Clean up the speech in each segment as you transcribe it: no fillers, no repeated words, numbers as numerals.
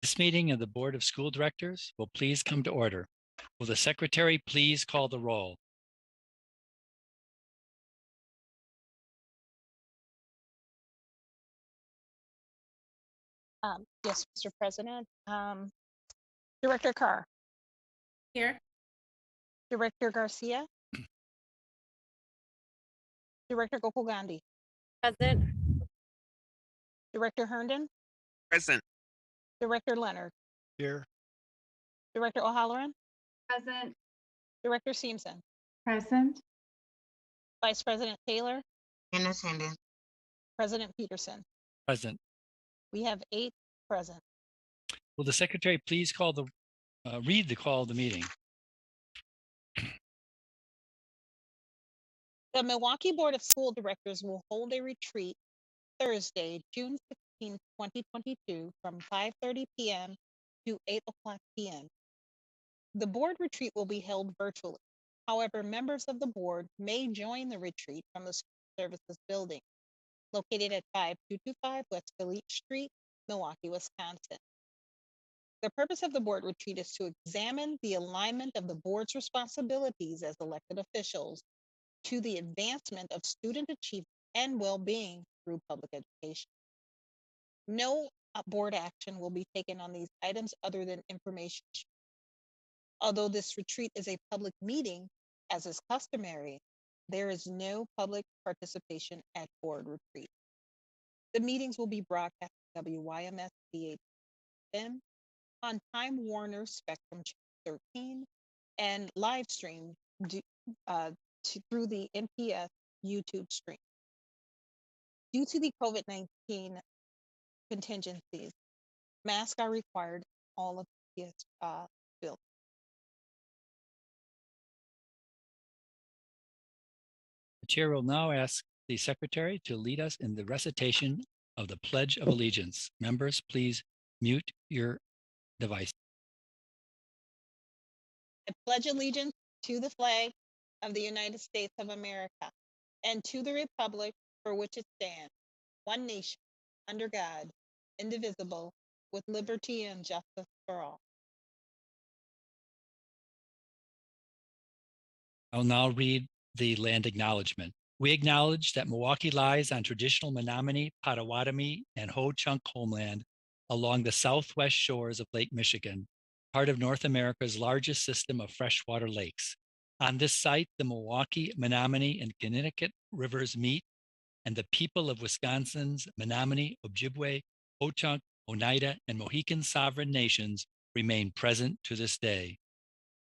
This meeting of the Board of School Directors will please come to order. Will the secretary please call the roll? Yes, Mr. President. Director Carr, Here. Director Garcia, Director Gopal Gandhi, Present. Director Herndon, Present. Director Leonard, Here. Director O'Halloran, Present. Director Seamson, Present. Vice President Taylor, In attendance. President Peterson. Present. We have 8 present. Will the secretary please read the call of the meeting? The Milwaukee Board of School Directors will hold a retreat Thursday, June 16, 2022 from 5:30 p.m. to 8:00 p.m. The board retreat will be held virtually. However, members of the board may join the retreat from the School Services Building, located at 5225 West Philippe Street, Milwaukee, Wisconsin. The purpose of the board retreat is to examine the alignment of the board's responsibilities as elected officials to the advancement of student achievement and well-being through public education. No board action will be taken on these items other than information. Although this retreat is a public meeting, as is customary, there is no public participation at board retreat. The meetings will be broadcast at WYMS FM on Time Warner Spectrum 13 and live streamed through the NPS YouTube stream. Due to the COVID-19 contingencies, masks are required in all of the buildings. The chair will now ask the secretary to lead us in the recitation of the Pledge of Allegiance. Members, please mute your device. I pledge allegiance to the flag of the United States of America and to the republic for which it stands, one nation, under God, indivisible, with liberty and justice for all. I'll now read the land acknowledgement. We acknowledge that Milwaukee lies on traditional Menominee, Potawatomi, and Ho-Chunk homeland along the southwest shores of Lake Michigan, part of North America's largest system of freshwater lakes. On this site, the Milwaukee, Menominee, and Connecticut rivers meet, and the people of Wisconsin's Menominee, Ojibwe, Ho-Chunk, Oneida, and Mohican sovereign nations remain present to this day.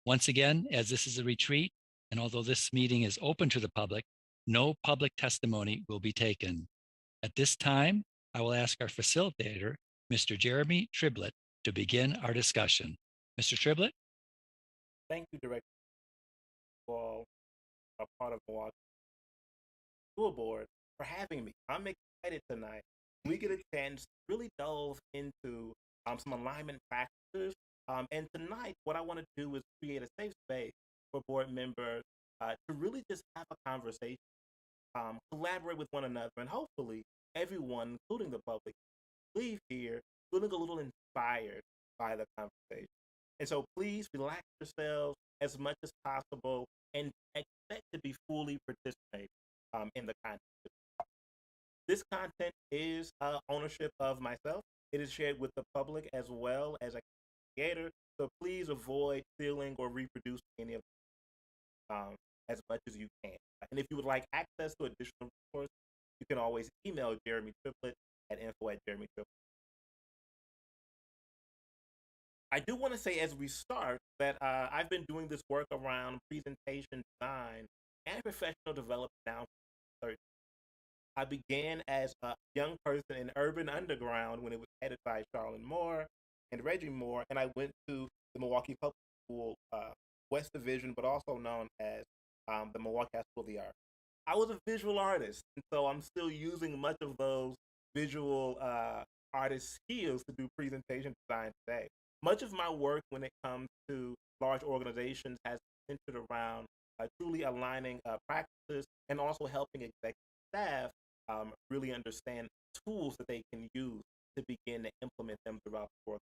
Once again, as this is a retreat, and although this meeting is open to the public, no public testimony will be taken. At this time, I will ask our facilitator, Mr. Jeremy Triblett, to begin our discussion. Mr. Triblett? Thank you, Director, for a part of Milwaukee School Board for having me. I'm excited tonight. We get a chance to really delve into some alignment practices. And tonight, what I want to do is create a safe space for board members to really just have a conversation, collaborate with one another, and hopefully everyone, including the public, leave here feeling a little inspired by the conversation. And so please relax yourselves as much as possible and expect to be fully participating in the content. This content is ownership of myself. It is shared with the public as well as a creator. So please avoid stealing or reproducing any of them as much as you can. And if you would like access to additional resources, you can always email Jeremy Triblett at info@jeremytriblett. I do want to say as we start that I've been doing this work around presentation design and professional development now for 30. I began as a young person in Urban Underground when it was headed by Charlene Moore and Reggie Moore, and I went to the Milwaukee Public School West Division, but also known as the Milwaukee High School of the Arts. I was a visual artist, and so I'm still using much of those visual artist skills to do presentation design today. Much of my work when it comes to large organizations has centered around truly aligning practices and also helping executive staff really understand tools that they can use to begin to implement them throughout the work.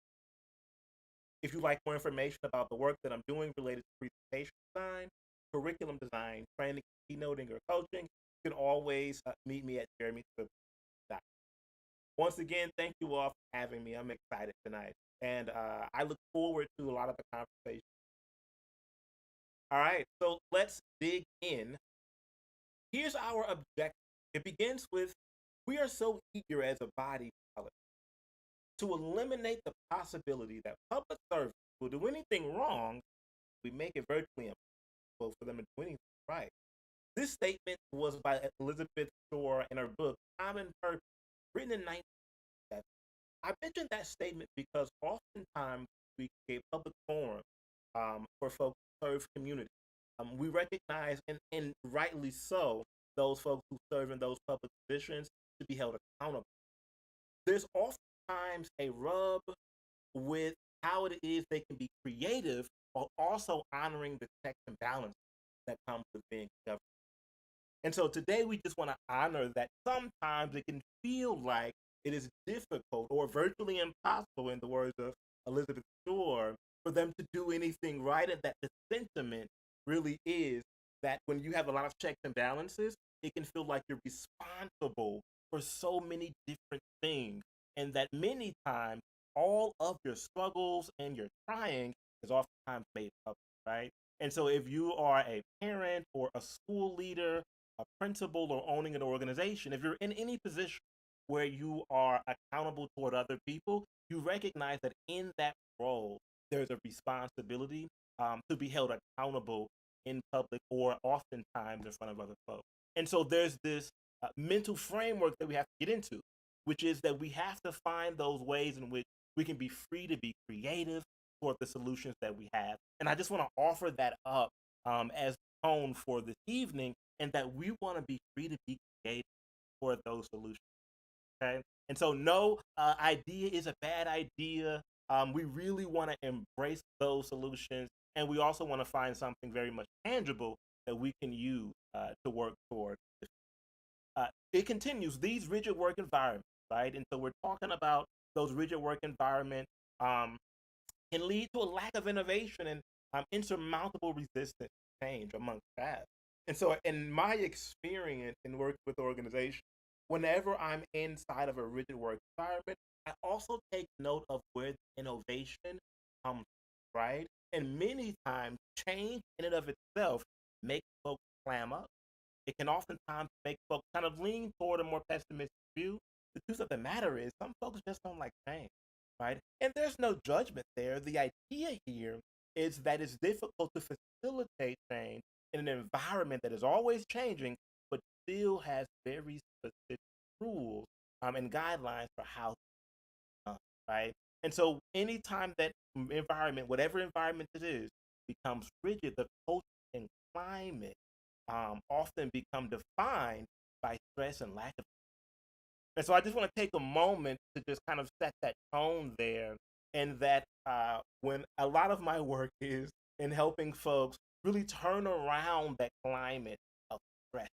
If you'd like more information about the work that I'm doing related to presentation design, curriculum design, training, keynoting, or coaching, you can always meet me at jeremy.com. Once again, thank you all for having me. I'm excited tonight, and I look forward to a lot of the conversation. All right, so let's dig in. Here's our objective. It begins with, we are so eager as a body to eliminate the possibility that public servants will do anything wrong. We make it virtually impossible for them to do anything right. This statement was by Elizabeth Shore in her book, Common Purpose, written in 1997. I mentioned that statement because oftentimes we create public forums for folks to serve community. We recognize, and rightly so, those folks who serve in those public positions to be held accountable. There's oftentimes a rub with how it is they can be creative while also honoring the checks and balances that come with being government. And so today we just want to honor that sometimes it can feel like it is difficult or virtually impossible, in the words of Elizabeth Shore, for them to do anything right, and that the sentiment really is that when you have a lot of checks and balances, it can feel like you're responsible for so many different things, and that many times all of your struggles and your trying is oftentimes made public, right? And so if you are a parent or a school leader, a principal, or owning an organization, if you're in any position where you are accountable toward other people, you recognize that in that role, there's a responsibility to be held accountable in public or oftentimes in front of other folks. And so there's this mental framework that we have to get into, which is that we have to find those ways in which we can be free to be creative toward the solutions that we have. And I just want to offer that up as tone for this evening, and that we want to be free to be creative for those solutions. Okay, and so no idea is a bad idea. We really want to embrace those solutions, and we also want to find something very much tangible that we can use to work toward. It continues, these rigid work environments, right? And so we're talking about those rigid work environments can lead to a lack of innovation and insurmountable resistance to change among staff. And so in my experience in working with organizations, whenever I'm inside of a rigid work environment, I also take note of where the innovation comes from, right? And many times, change in and of itself makes folks clam up. It can oftentimes make folks kind of lean toward a more pessimistic view. The truth of the matter is, some folks just don't like change, right? And there's no judgment there. The idea here is that it's difficult to facilitate change in an environment that is always changing, but still has very specific rules and guidelines for how to, right? And so anytime that environment, whatever environment it is, becomes rigid, the culture and climate often become defined by stress and lack of. And so I just want to take a moment to just kind of set that tone there, and that when a lot of my work is in helping folks really turn around that climate of stress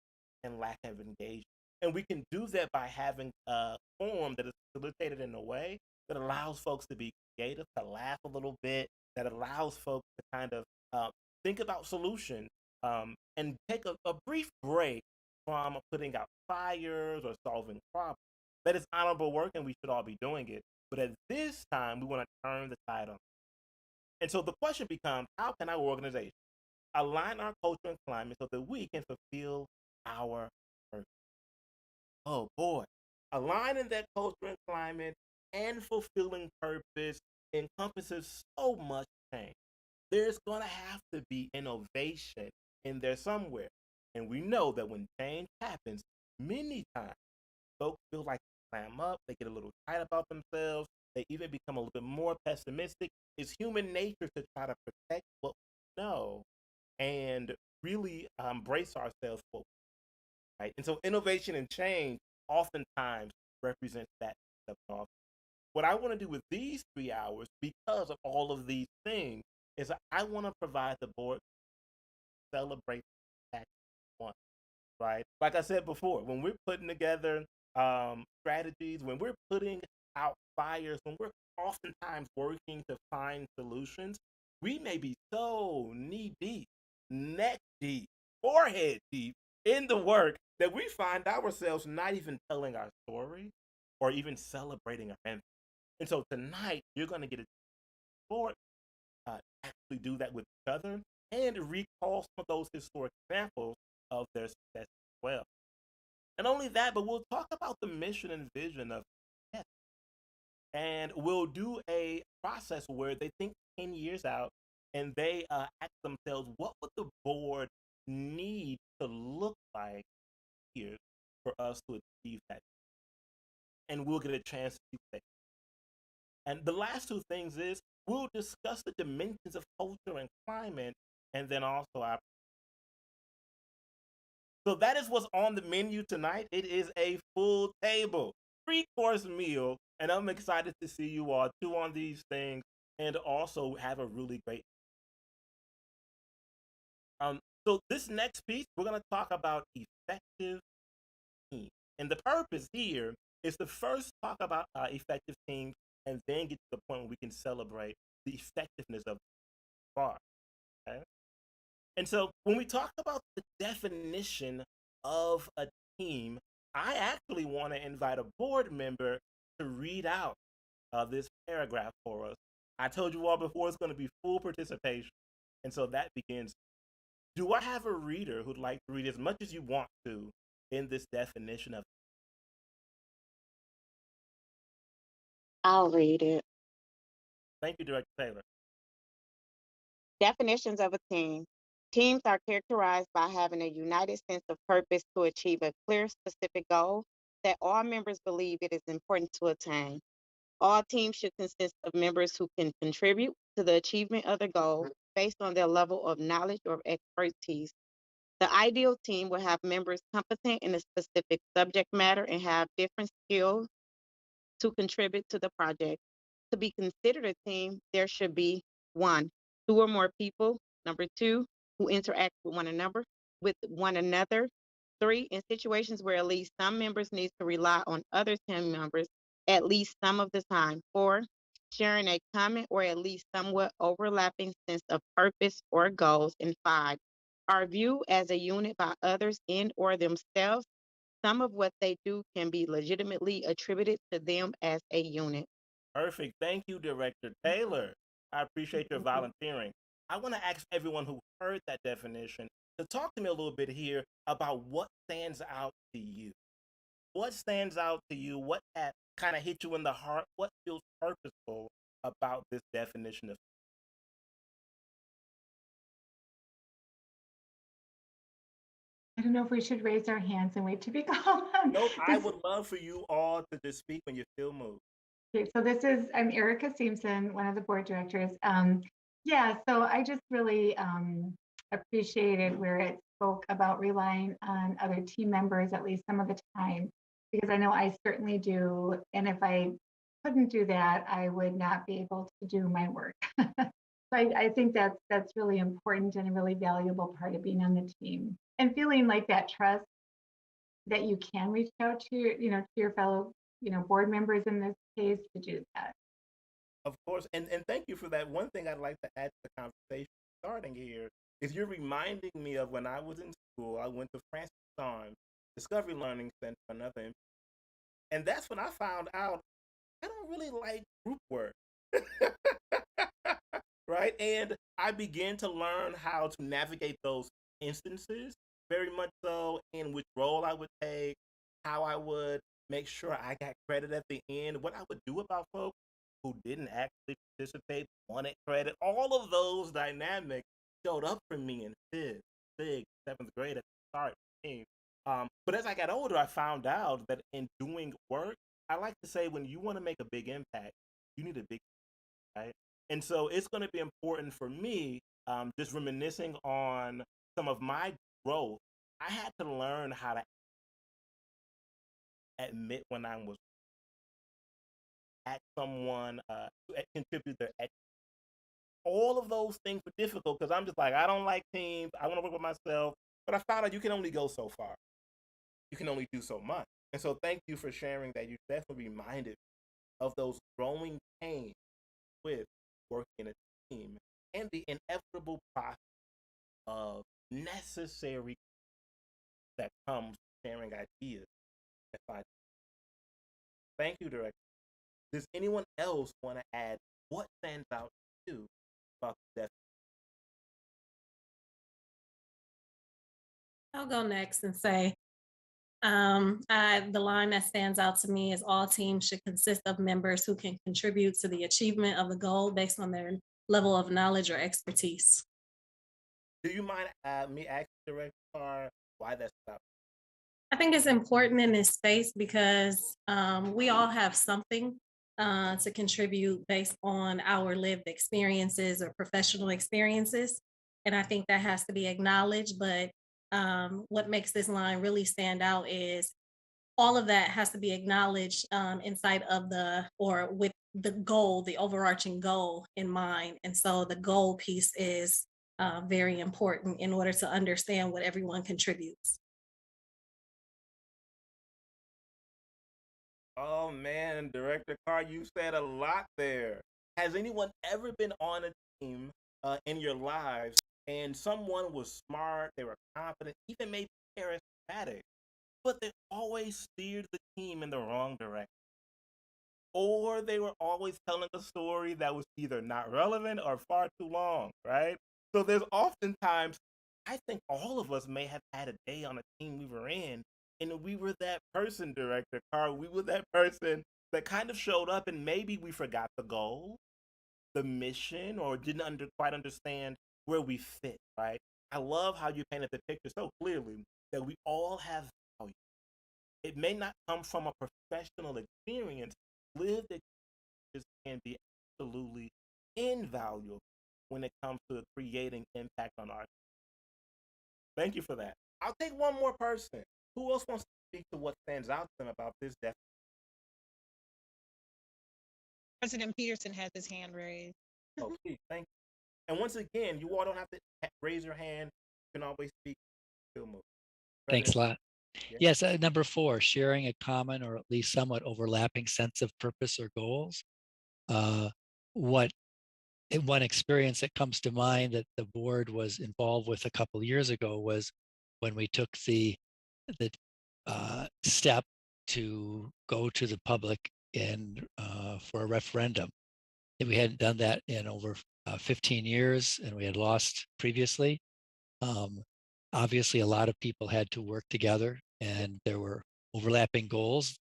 and lack of engagement. And we can do that by having a forum that is facilitated in a way that allows folks to be creative, to laugh a little bit, that allows folks to kind of think about solutions and take a brief break from putting out fires or solving problems. That is honorable work, and we should all be doing it. But at this time, we want to turn the tide on. And so the question becomes, how can our organization align our culture and climate so that we can fulfill our purpose? Oh boy, aligning that culture and climate and fulfilling purpose encompasses so much change. There's going to have to be innovation in there somewhere. And we know that when change happens, many times folks feel like they clam up, they get a little tight about themselves, they even become a little bit more pessimistic. It's human nature to try to protect what we know and really brace ourselves for, right? And so innovation and change oftentimes represents that step off. What I want to do with these 3 hours, because of all of these things, is I want to provide the board celebrate that one, right? Like I said before, when we're putting together strategies, when we're putting out fires, when we're oftentimes working to find solutions, we may be so knee deep, neck deep, forehead deep in the work that we find ourselves not even telling our story or even celebrating our impact. And so tonight, you're going to get a chance to actually do that with each other and recall some of those historic examples of their success as well. Not only that, but we'll talk about the mission and vision of TED. And we'll do a process where they think 10 years out and they ask themselves, what would the board need to look like here for us to achieve that? And we'll get a chance to do that. And the last two things is we'll discuss the dimensions of culture and climate, and then also our. So that is what's on the menu tonight. It is a full table, 3-course meal, and I'm excited to see you all chew on these things and also have a really great. So this next piece, we're going to talk about effective team, and the purpose here is to first talk about effective teams, and then get to the point where we can celebrate the effectiveness of the bar. Okay? And so when we talk about the definition of a team, I actually want to invite a board member to read out this paragraph for us. I told you all before it's going to be full participation. And so that begins. Do I have a reader who'd like to read as much as you want to in this definition of? I'll read it. Thank you, Director Taylor. Definitions of a team. Teams are characterized by having a united sense of purpose to achieve a clear, specific goal that all members believe it is important to attain. All teams should consist of members who can contribute to the achievement of the goal based on their level of knowledge or expertise. The ideal team will have members competent in a specific subject matter and have different skills to contribute to the project. To be considered a team, there should be 1, 2 or more people. Number 2, who interact with one another. 3, in situations where at least some members need to rely on other team members at least some of the time. 4, sharing a common or at least somewhat overlapping sense of purpose or goals. And 5, are viewed as a unit by others in or themselves. Some of what they do can be legitimately attributed to them as a unit. Perfect. Thank you, Director Taylor. I appreciate your volunteering. I want to ask everyone who heard that definition to talk to me a little bit here about what stands out to you. What stands out to you? What kind of hit you in the heart? What feels purposeful about this definition of? I don't know if we should raise our hands and wait to be called on. Nope, I would love for you all to just speak when you feel moved. Okay, so I'm Erica Simpson, one of the board directors. Yeah, so I just really appreciated where it spoke about relying on other team members at least some of the time, because I know I certainly do. And if I couldn't do that, I would not be able to do my work. So I think that's really important and a really valuable part of being on the team, and feeling like that trust that you can reach out to your fellow board members in this case to do that. Of course, and thank you for that. One thing I'd like to add to the conversation starting here is you're reminding me of when I was in school. I went to Francis Arms Discovery Learning Center, another, and that's when I found out I don't really like group work. Right? And I began to learn how to navigate those instances very much so, in which role I would take, how I would make sure I got credit at the end, what I would do about folks who didn't actually participate, wanted credit. All of those dynamics showed up for me in fifth, sixth, seventh grade at the start. But as I got older, I found out that in doing work, I like to say when you want to make a big impact, you need a big, right? And so it's going to be important for me, just reminiscing on some of my growth. I had to learn how to admit when I was at someone contribute their ex. All of those things were difficult because I'm just like, I don't like teams. I want to work with myself. But I found out you can only go so far. You can only do so much. And so thank you for sharing that. You definitely reminded me of those growing pains with working in a team and the inevitable process of necessary that comes from sharing ideas. If I thank you, Director. Does anyone else want to add what stands out to you about the death? I'll go next and say, the line that stands out to me is all teams should consist of members who can contribute to the achievement of the goal based on their level of knowledge or expertise. Do you mind me asking Director Carr why that's out? I think it's important in this space because we all have something to contribute based on our lived experiences or professional experiences. And I think that has to be acknowledged. But what makes this line really stand out is all of that has to be acknowledged inside of or with the goal, the overarching goal in mind. And so the goal piece is very important in order to understand what everyone contributes. Oh man, Director Carr, you said a lot there. Has anyone ever been on a team in your lives and someone was smart, they were confident, even maybe charismatic, but they always steered the team in the wrong direction? Or they were always telling a story that was either not relevant or far too long, right? So there's oftentimes, I think all of us may have had a day on a team we were in, and we were that person, Director Carr. We were that person that kind of showed up, and maybe we forgot the goal, the mission, or didn't quite understand where we fit, right? I love how you painted the picture so clearly that we all have value. It may not come from a professional experience. Lived experiences can be absolutely invaluable when it comes to creating impact on our. Thank you for that. I'll take one more person. Who else wants to speak to what stands out to them about this definition? President Peterson has his hand raised. Oh, please, thank you. And once again, you all don't have to raise your hand. You can always speak. Still move. Thanks a President, lot. yeah. Yes, number 4, sharing a common or at least somewhat overlapping sense of purpose or goals. What one experience that comes to mind that the board was involved with a couple of years ago was when we took the step to go to the public and for a referendum. And we hadn't done that in over 15 years, and we had lost previously. Obviously, a lot of people had to work together, and there were overlapping goals,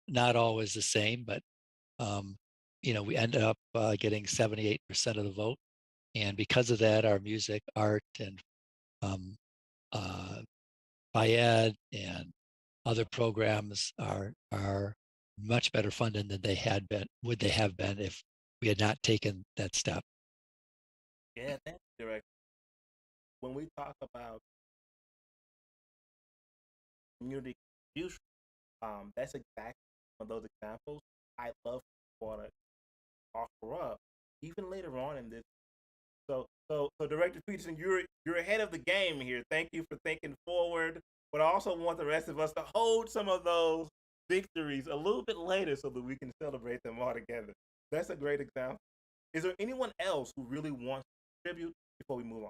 not always the same, but we ended up getting 78% of the vote. And because of that, our music, art, and Bayed and other programs are much better funded than would they have been if we had not taken that step. Yeah, thank you, Director. When we talk about community contribution, that's exactly one of those examples I love for to offer up, even later on in this. So Director Peterson, you're ahead of the game here. Thank you for thinking forward, but I also want the rest of us to hold some of those victories a little bit later so that we can celebrate them all together. That's a great example. Is there anyone else who really wants to contribute before we move on?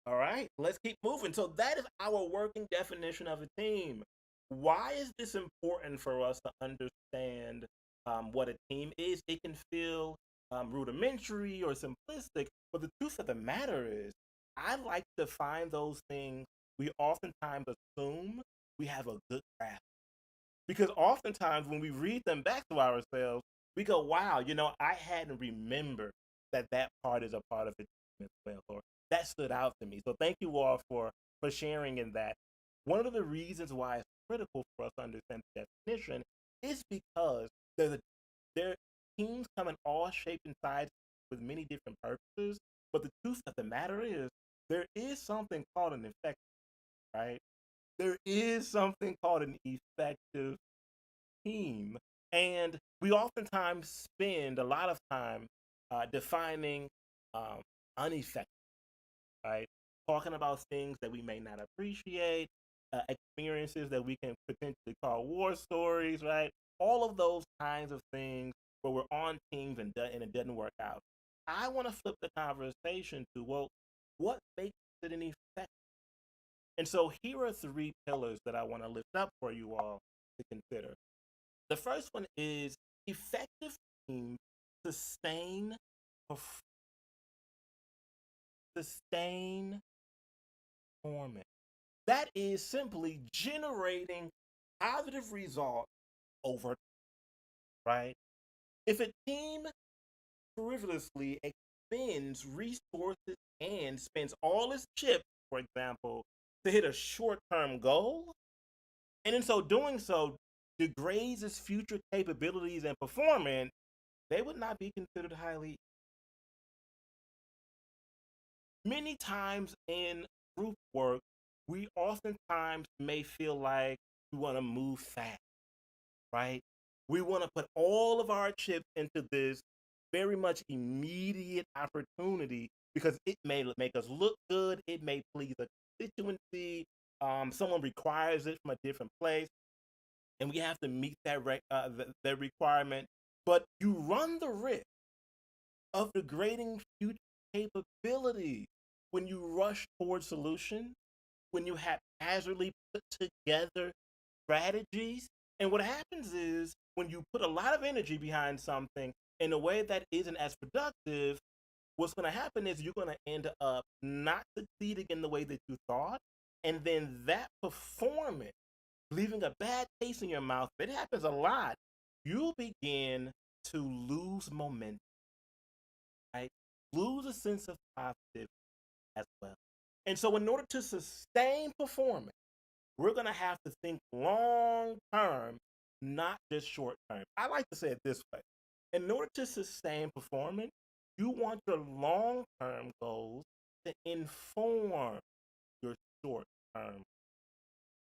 All right, let's keep moving. So that is our working definition of a team. Why is this important for us to understand what a team is? It can feel rudimentary or simplistic, but the truth of the matter is, I like to find those things we oftentimes assume we have a good grasp. Because oftentimes when we read them back to ourselves, we go, wow, I hadn't remembered that part is a part of it as well, or that stood out to me. So thank you all for sharing in that. One of the reasons why it's critical for us to understand the definition is because their teams come in all shapes and sizes with many different purposes. But the truth of the matter is, there is something called an effective, right? There is something called an effective team. And we oftentimes spend a lot of time defining ineffective, right? talking about things that we may not appreciate, experiences that we can potentially call war stories, right? All of those kinds of things where we're on teams and it doesn't work out. I want to flip the conversation to, well, what makes it an effective? And so here are 3 pillars that I want to lift up for you all to consider. The first one is effective teams sustain performance. That is simply generating positive results over time, right? If a team frivolously expends resources and spends all its chips, for example, to hit a short-term goal, and in so doing so degrades its future capabilities and performance, they would not be considered highly. Many times in group work, we oftentimes may feel like we want to move fast, right? We want to put all of our chips into this very much immediate opportunity because it may make us look good, it may please a constituency, someone requires it from a different place, and we have to meet that requirement. But you run the risk of degrading future capabilities when you rush towards solution, when you haphazardly put together strategies. And what happens is when you put a lot of energy behind something in a way that isn't as productive, what's going to happen is you're going to end up not succeeding in the way that you thought. And then that performance, leaving a bad taste in your mouth, it happens a lot. You'll begin to lose momentum, right? Lose a sense of positive as well. And so in order to sustain performance, we're going to have to think long term, not just short term. I like to say it this way. In order to sustain performance, you want your long term goals to inform your short term.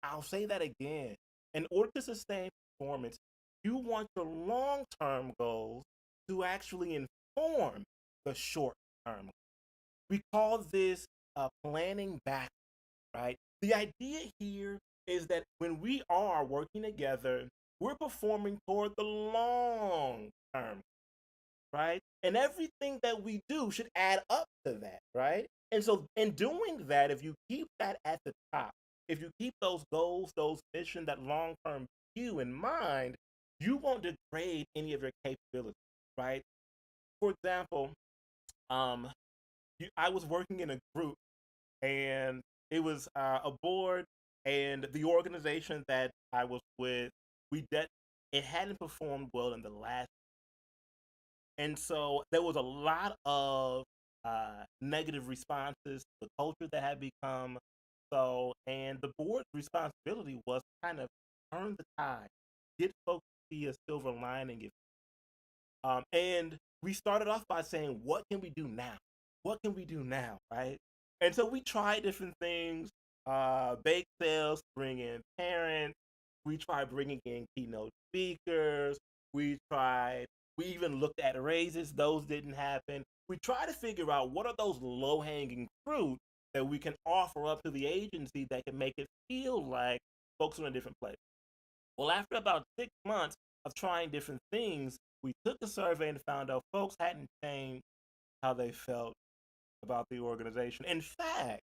I'll say that again. In order to sustain performance, you want your long term goals to actually inform the short term. We call this planning back, right? The idea here is that when we are working together, we're performing toward the long term, right? And everything that we do should add up to that, right? And so in doing that, if you keep that at the top, if you keep those goals, those missions, that long-term view in mind, you won't degrade any of your capabilities, right? For example, I was working in a group, and it was a board, and the organization that I was with, it hadn't performed well in the last, and so there was a lot of negative responses to the culture that had become. So, and the board's responsibility was kind of turn the tide, get folks to see a silver lining. And we started off by saying, what can we do now? What can we do now, right? And so we tried different things, bake sales, bring in parents. We tried bringing in keynote speakers. We even looked at raises. Those didn't happen. We tried to figure out what are those low-hanging fruit that we can offer up to the agency that can make it feel like folks are in a different place. Well, after about 6 months of trying different things, we took a survey and found out folks hadn't changed how they felt about the organization. In fact,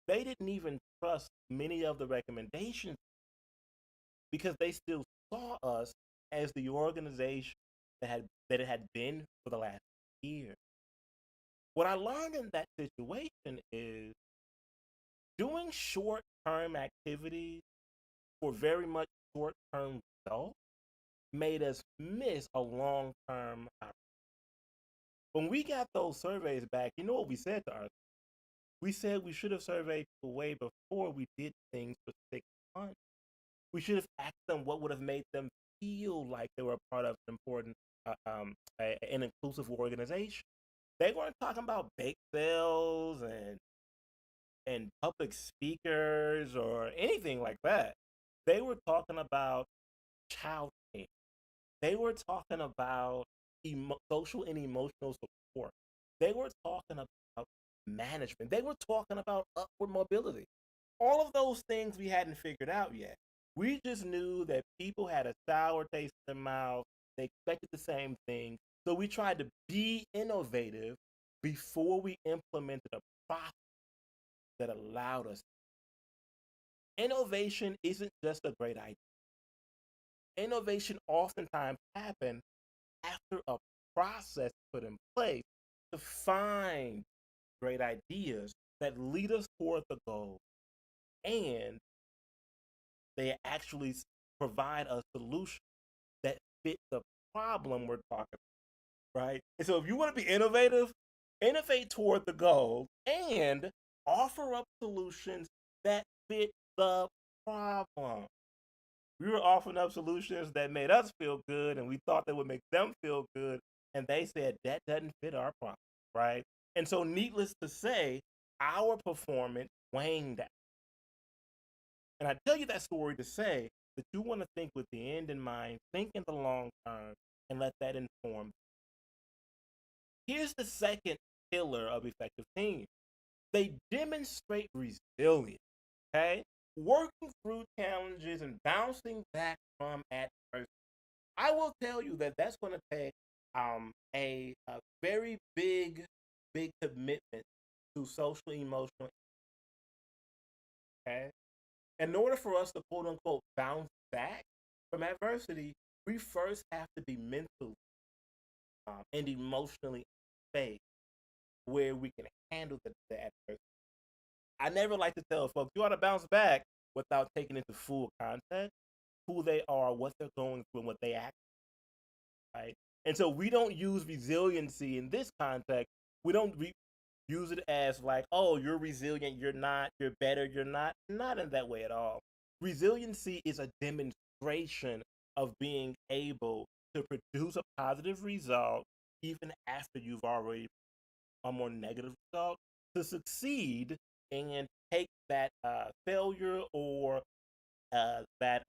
they didn't even trust many of the recommendations because they still saw us as the organization that it had been for the last year. What I learned in that situation is doing short-term activities for very much short-term results made us miss a long-term opportunity. When we got those surveys back, you know what we said to ourselves? We said we should have surveyed people way before we did things for 6 months. We should have asked them what would have made them feel like they were a part of an important, an inclusive organization. They weren't talking about bake sales and public speakers or anything like that. They were talking about child care. They were talking about social and emotional support. They were talking about management. They were talking about upward mobility. All of those things we hadn't figured out yet. We just knew that people had a sour taste in their mouth. They expected the same thing. So we tried to be innovative before we implemented a process that allowed us. Innovation isn't just a great idea. Innovation oftentimes happens after a process put in place to find great ideas that lead us toward the goal, and they actually provide a solution that fit the problem we're talking about, right? And so if you want to be innovative, innovate toward the goal and offer up solutions that fit the problem. We were offering up solutions that made us feel good, and we thought they would make them feel good, and they said that doesn't fit our problem, right? And so, needless to say, our performance waned. And I tell you that story to say that you want to think with the end in mind, think in the long term, and let that inform. Here's the second pillar of effective teams. They demonstrate resilience, okay? Working through challenges and bouncing back from adversity. I will tell you that that's going to take a very big commitment to social emotional. Okay, in order for us to quote unquote bounce back from adversity, we first have to be mentally and emotionally safe where we can handle the adversity. I never like to tell folks you ought to bounce back without taking into full context who they are, what they're going through, and what they act, right? And so we don't use resiliency in this context. We don't use it as like, oh, you're resilient, you're not, you're better, you're not. Not in that way at all. Resiliency is a demonstration of being able to produce a positive result even after you've already a more negative result, to succeed and take that failure or that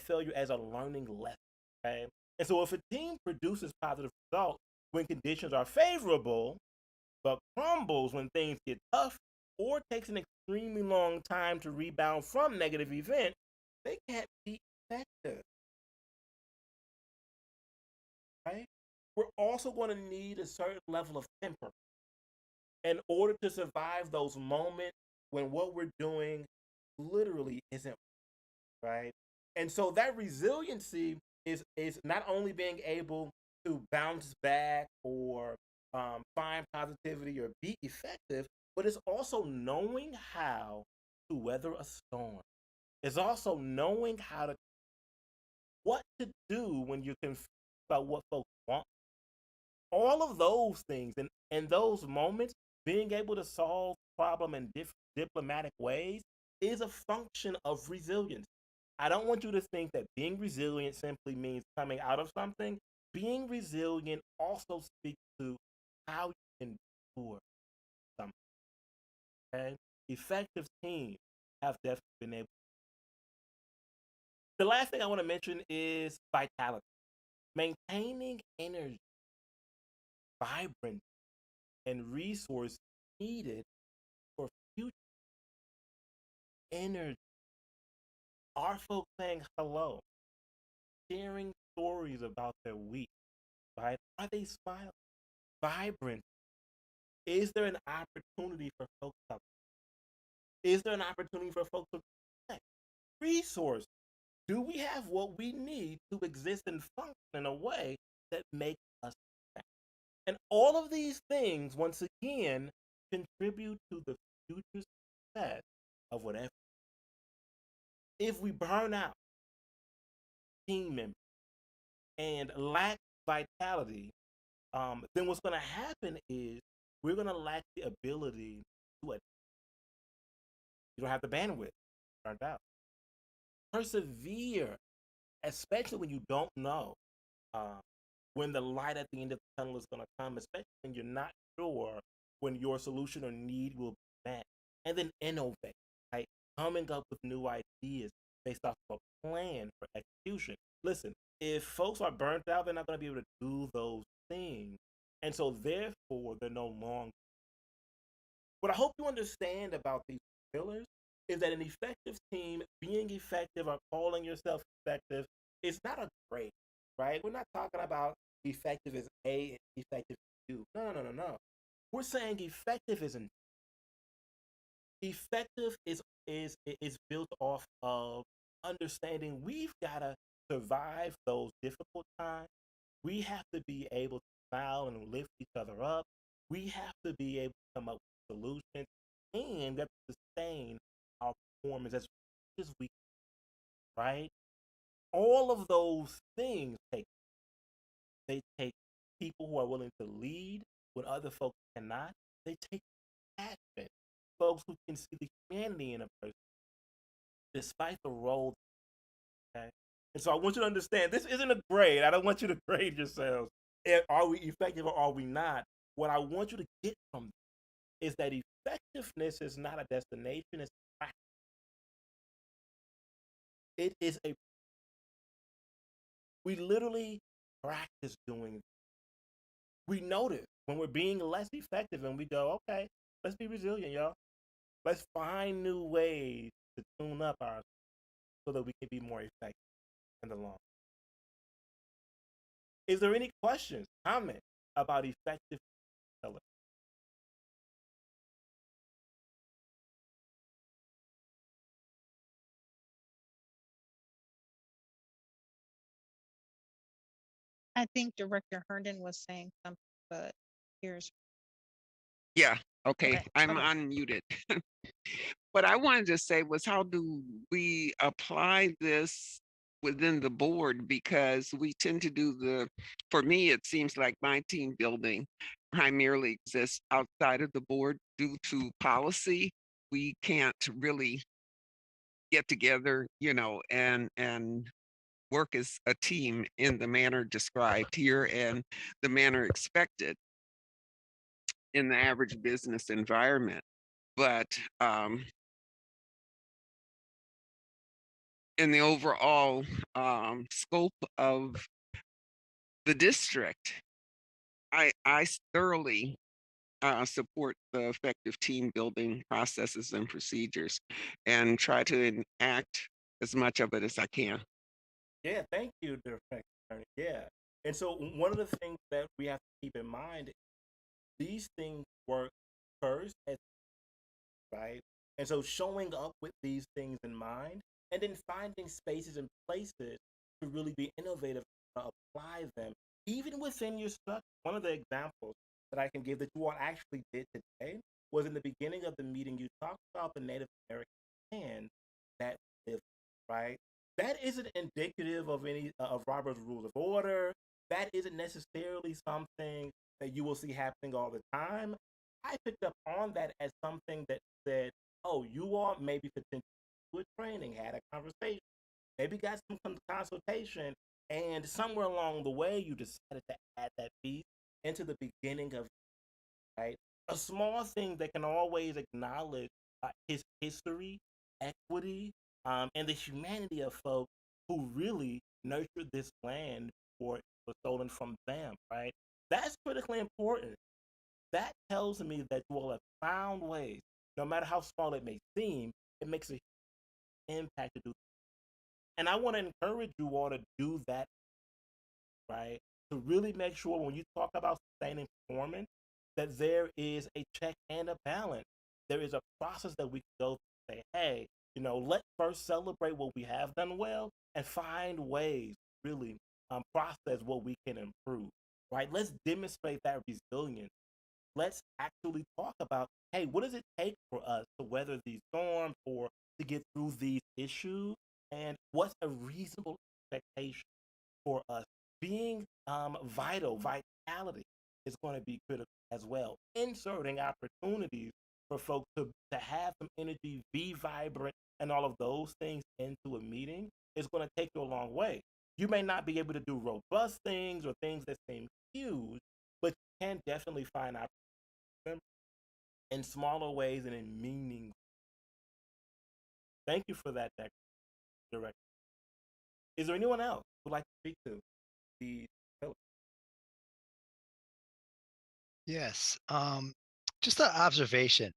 failure as a learning lesson. Okay? And so if a team produces positive results when conditions are favorable, but crumbles when things get tough or takes an extremely long time to rebound from negative event, they can't be effective. Right? We're also going to need a certain level of temper in order to survive those moments when what we're doing literally isn't right. And so that resiliency is not only being able to bounce back or find positivity or be effective, but it's also knowing how to weather a storm. It's also knowing how to what to do when you're confused about what folks want. All of those things and in those moments, being able to solve problem in diplomatic ways is a function of resilience. I don't want you to think that being resilient simply means coming out of something. Being resilient also speaks to how you endure something. Okay? Effective teams have definitely been able. The last thing I want to mention is vitality. Maintaining energy, vibrant, and resource needed for future energy. Are folks saying hello, sharing stories about their week, right? Are they smiling? Vibrant. Is there an opportunity for folks to Is there an opportunity for folks to connect? Resource. Do we have what we need to exist and function in a way that makes us effective? And all of these things, once again, contribute to the future success of whatever. If we burn out team members and lack vitality, then what's going to happen is we're going to lack the ability to adapt. You don't have the bandwidth. Burnt out. Persevere, especially when you don't know when the light at the end of the tunnel is going to come, especially when you're not sure when your solution or need will be met. And then innovate, right? Coming up with new ideas based off of a plan for execution. Listen, if folks are burnt out, they're not going to be able to do those things. And so therefore, they're no longer. What I hope you understand about these pillars is that an effective team, being effective or calling yourself effective, is not a grade, right? We're not talking about effective as A and effective as U. No. We're saying effective isn't. Effective is built off of understanding we've got to survive those difficult times. We have to be able to smile and lift each other up. We have to be able to come up with solutions, and we have to sustain our performance as much as we can, right? All of those things take people who are willing to lead when other folks cannot. They take passion, folks who can see the humanity in a person despite the role. Okay, and so I want you to understand this isn't a grade. I don't want you to grade yourselves. Are we effective or are we not? What I want you to get from this is that effectiveness is not a destination, it's a practice. It is a we literally practice doing. We notice when we're being less effective and we go, okay, let's be resilient, y'all. Let's find new ways to tune up our so that we can be more effective in the long. Is there any questions, comments about effective pillars? I think Director Herndon was saying something, but here's, Yeah, okay, okay, I'm okay. unmuted. What I wanted to say was how do we apply this within the board? Because we tend to do for me, it seems like my team building primarily exists outside of the board due to policy. We can't really get together, and work as a team in the manner described here and the manner expected in the average business environment. But in the overall scope of the district, I thoroughly support the effective team building processes and procedures and try to enact as much of it as I can. Yeah, thank you, Director Attorney. Yeah. And so one of the things that we have to keep in mind, these things work first as right? And so showing up with these things in mind and then finding spaces and places to really be innovative to apply them, even within your structure. One of the examples that I can give that you all actually did today was in the beginning of the meeting, you talked about the Native American land that live, right? That isn't indicative of any of Robert's Rules of Order. That isn't necessarily something that you will see happening all the time. I picked up on that as something that said, oh, you all maybe potentially do a training, had a conversation, maybe got some consultation, and somewhere along the way you decided to add that piece into the beginning of, right? A small thing that can always acknowledge his history, equity, and the humanity of folks who really nurtured this land before it was stolen from them, right? That's critically important. That tells me that you all have found ways, no matter how small it may seem, it makes a huge impact to do. And I want to encourage you all to do that, right? To really make sure when you talk about sustaining performance, that there is a check and a balance. There is a process that we can go through, say, hey, let's first celebrate what we have done well and find ways to really process what we can improve, right? Let's demonstrate that resilience. Let's actually talk about, hey, what does it take for us to weather these storms or to get through these issues? And what's a reasonable expectation for us? Being vitality is going to be critical as well. Inserting opportunities for folks to have some energy, be vibrant, and all of those things into a meeting is going to take you a long way. You may not be able to do robust things or things that seem huge, but you can definitely find opportunities in smaller ways and in meaning. Thank you for that, Director. Is there anyone else who'd like to speak to the pillars? Yes. Just an observation.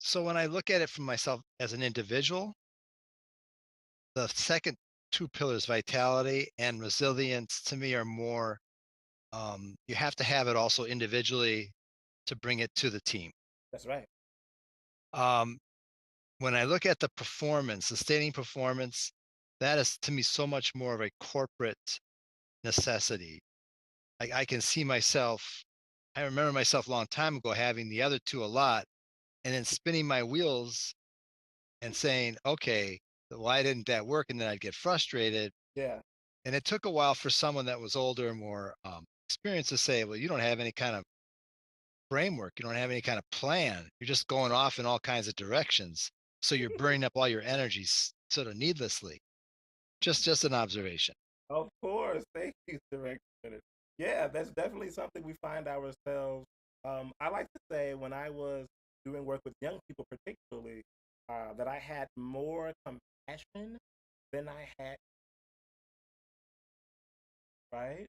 So when I look at it from myself as an individual, the second two pillars, vitality and resilience, to me are more, you have to have it also individually to bring it to the team. That's right. Um, when I look at the performance, sustaining performance, that is to me so much more of a corporate necessity. I can see myself, I remember myself a long time ago having the other two a lot and then spinning my wheels and saying, okay, why didn't that work? And then I'd get frustrated. Yeah. And it took a while for someone that was older and more experienced to say, well, you don't have any kind of framework. You don't have any kind of plan. You're just going off in all kinds of directions. So you're burning up all your energies sort of needlessly. Just an observation. Of course. Thank you, Director Bennett. Yeah, that's definitely something we find ourselves. I like to say when I was doing work with young people, particularly, that I had more compassion than I had, right?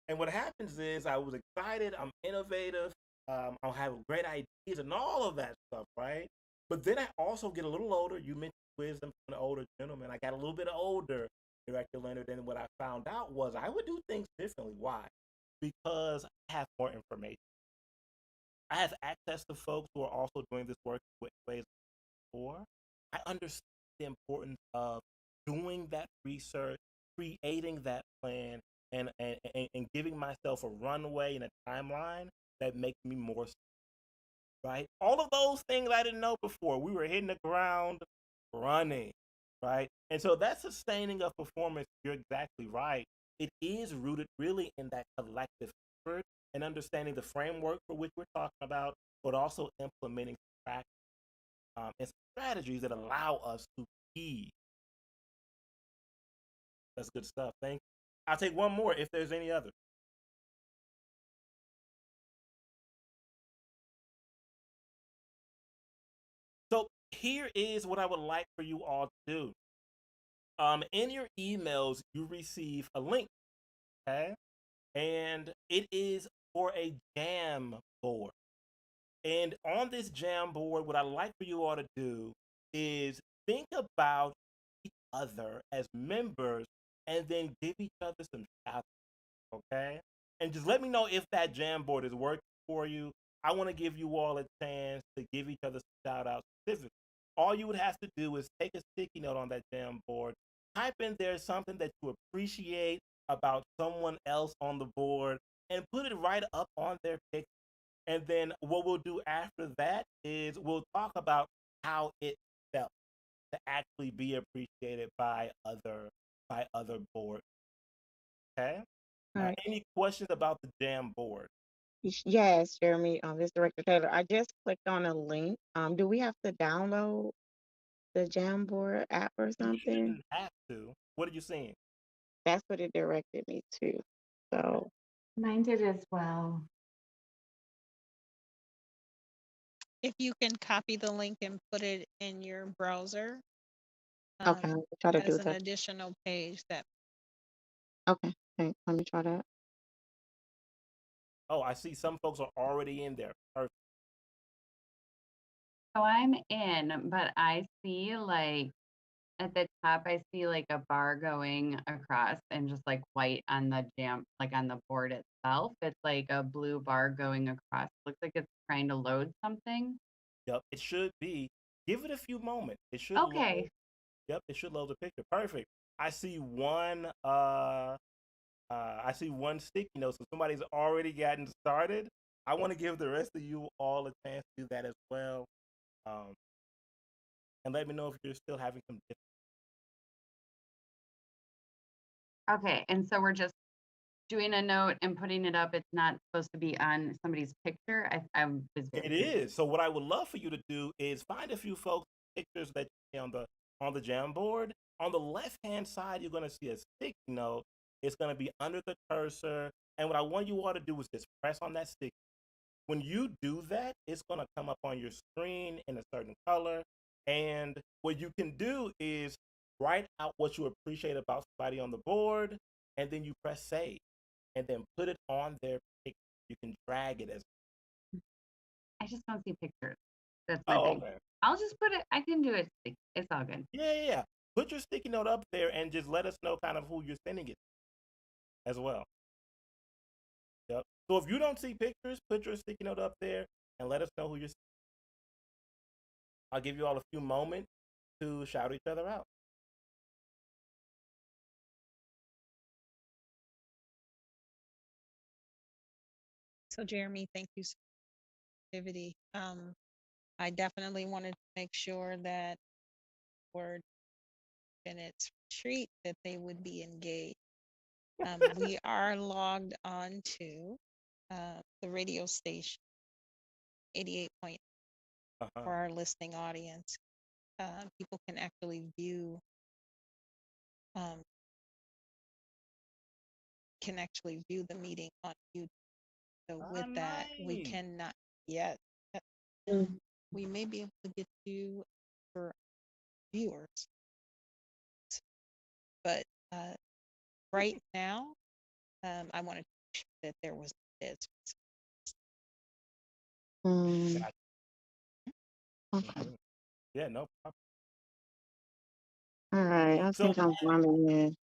And what happens is I was excited, I'm innovative, I'll have great ideas and all of that stuff, right? But then I also get a little older. You mentioned wisdom from an older gentleman. I got a little bit older, Director Leonard, and what I found out was I would do things differently. Why? Because I have more information. I have access to folks who are also doing this work with ways before. I understand the importance of doing that research, creating that plan, and giving myself a runway and a timeline that makes me more right. All of those things I didn't know before. We were hitting the ground running, right? And so that sustaining of performance, you're exactly right. It is rooted really in that collective effort and understanding the framework for which we're talking about, but also implementing practice and strategies that allow us to be. That's good stuff. Thank you. I'll take one more if there's any other. So here is what I would like for you all to do. In your emails, you receive a link, okay? And it is for a jam board. And on this jam board, what I like for you all to do is think about each other as members and then give each other some shout outs, okay? And just let me know if that jam board is working for you. I want to give you all a chance to give each other some shout outs specifically. All you would have to do is take a sticky note on that jam board, type in there something that you appreciate about someone else on the board, and put it right up on their picture. And then what we'll do after that is we'll talk about how it felt to actually be appreciated by other boards. Okay. All right. Any questions about the jam board? Yes, Jeremy, this Director Taylor. I just clicked on a link. Do we have to download the Jamboard app or You something? shouldn't have to. What are you seeing? That's what it directed me to. So Mine did as well. If you can copy the link and put it in your browser okay, I'll try to do as an that. additional page, that Okay, thanks. Let me try that. Oh, I see some folks are already in there. Perfect. So I'm in, but I see like at the top, I see like a bar going across and just like white on the jam, like on the board itself. It's like a blue bar going across. Looks like it's trying to load something. Yep, it should be. Give it a few moments. It should load. Okay. Yep, it should load the picture. Perfect. I see one sticky note, so somebody's already gotten started. I want to give the rest of you all a chance to do that as well. And let me know if you're still having some difficulty. Okay. And so we're just doing a note and putting it up. It's not supposed to be on somebody's picture. I was very It is. So what I would love for you to do is find a few folks pictures that you see on the jam board. On the left hand side, you're going to see a sticky note. It's going to be under the cursor. And what I want you all to do is just press on that sticky. When you do that, it's going to come up on your screen in a certain color. And what you can do is write out what you appreciate about somebody on the board, and then you press save, and then put it on their picture. You can drag it as. I just don't see pictures. That's my Oh, thing. okay. I'll just put it. I can do it. It's all good. Yeah. Put your sticky note up there and just let us know kind of who you're sending it as well. Yep. So if you don't see pictures, put your sticky note up there and let us know who you're. I'll give you all a few moments to shout each other out. So Jeremy, thank you so much for the activity. I definitely wanted to make sure that word in its retreat that they would be engaged. We are logged on to the radio station 88 point for our listening audience. People can actually view um, the meeting on YouTube. So with that, we Nice. cannot yet. We may be able to get you for viewers, but right now, I wanted to make sure that there was this. Mm, Gotcha. okay. Yeah, no problem. All right. I So, think I'm finding it.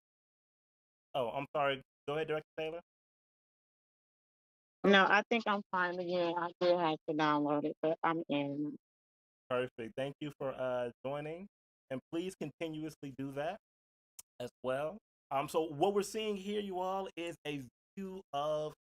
oh, I'm sorry. Go ahead, Director Taylor. No, I think I'm finding it. I did have to download it, but I'm in. Perfect. Thank you for joining, and please continuously do that as well. So what we're seeing here, you all, is a view of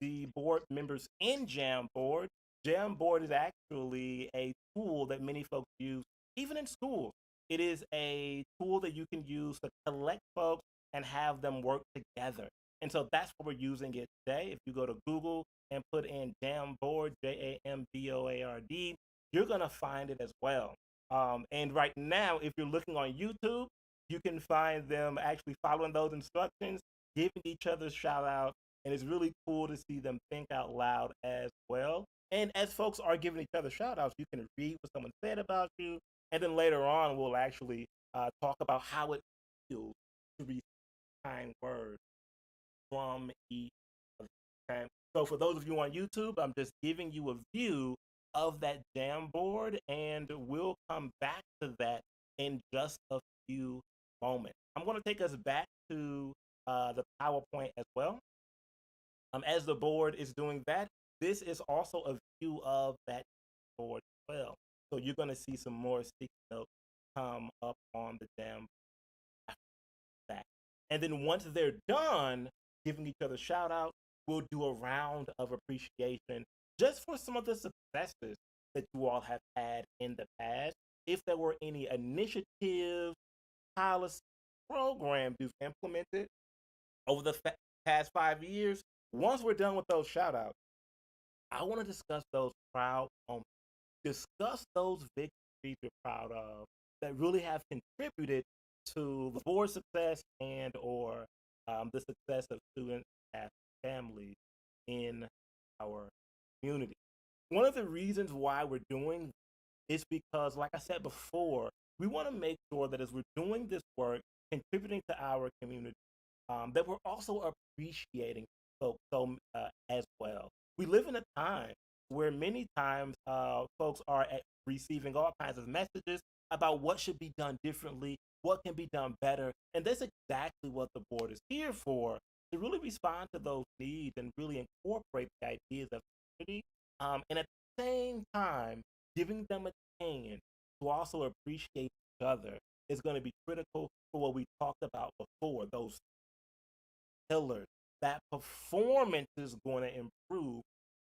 the board members in Jamboard. Jamboard is actually a tool that many folks use, even in schools. It is a tool that you can use to collect folks and have them work together. And so that's what we're using it today. If you go to Google and put in Jamboard, Jamboard, you're going to find it as well. And right now, if you're looking on YouTube, you can find them actually following those instructions, giving each other shout out, and it's really cool to see them think out loud as well. And as folks are giving each other shout outs, you can read what someone said about you, and then later on, we'll actually talk about how it feels to receive kind words from each other. Okay? So for those of you on YouTube, I'm just giving you a view of that Jamboard, and we'll come back to that in just a few moment. I'm going to take us back to the PowerPoint as well. As the board is doing that, this is also a view of that board as well. So you're going to see some more sticky notes come up on the Jamboard after that. And then once they're done giving each other shout out, we'll do a round of appreciation just for some of the successes that you all have had in the past. If there were any initiatives, policy, programs you've implemented over the past 5 years, once we're done with those shout outs, I want to discuss those proud moments. Discuss those victories you're proud of that really have contributed to the board success and or the success of students and families in our community. One of the reasons why we're doing is because, like I said before, we want to make sure that as we're doing this work, contributing to our community, that we're also appreciating folks as well. We live in a time where many times folks are receiving all kinds of messages about what should be done differently, what can be done better, and that's exactly what the board is here for, to really respond to those needs and really incorporate the ideas of the community, and at the same time, giving them a chance to also appreciate each other is going to be critical for what we talked about before, those pillars. That performance is going to improve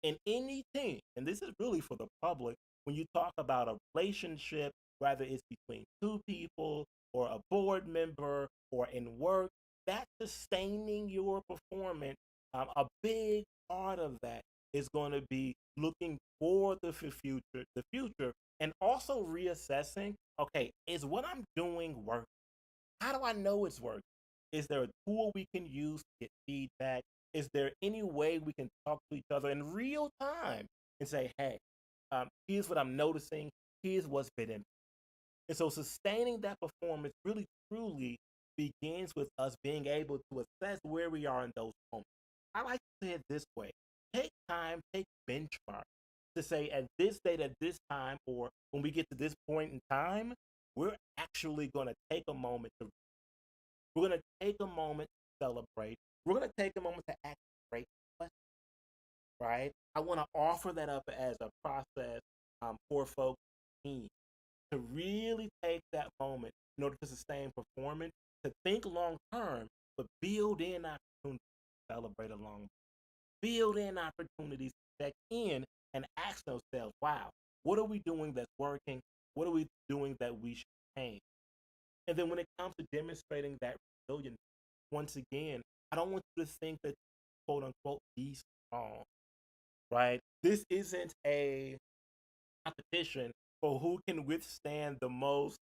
in any team. And this is really for the public. When you talk about a relationship, whether it's between two people or a board member or in work, that's sustaining your performance. A big part of that is going to be looking for the future, and also reassessing, okay, is what I'm doing working? How do I know it's working? Is there a tool we can use to get feedback? Is there any way we can talk to each other in real time and say, hey, here's what I'm noticing, here's what's been in. And so sustaining that performance really truly begins with us being able to assess where we are in those moments. I like to say it this way: take time, take benchmark. to say at this date, at this time, or when we get to this point in time, we're actually going to take a moment to we're going to take a moment to celebrate. We're going to take a moment to ask great questions, right? I want to offer that up as a process for folks team to really take that moment in order to sustain performance, to think long term, but build in opportunities to celebrate along. Build in opportunities to check in and ask ourselves, wow, what are we doing that's working? What are we doing that we should change? And then when it comes to demonstrating that resilience, once again, I don't want you to think that quote unquote be strong, right? This isn't a competition for who can withstand the most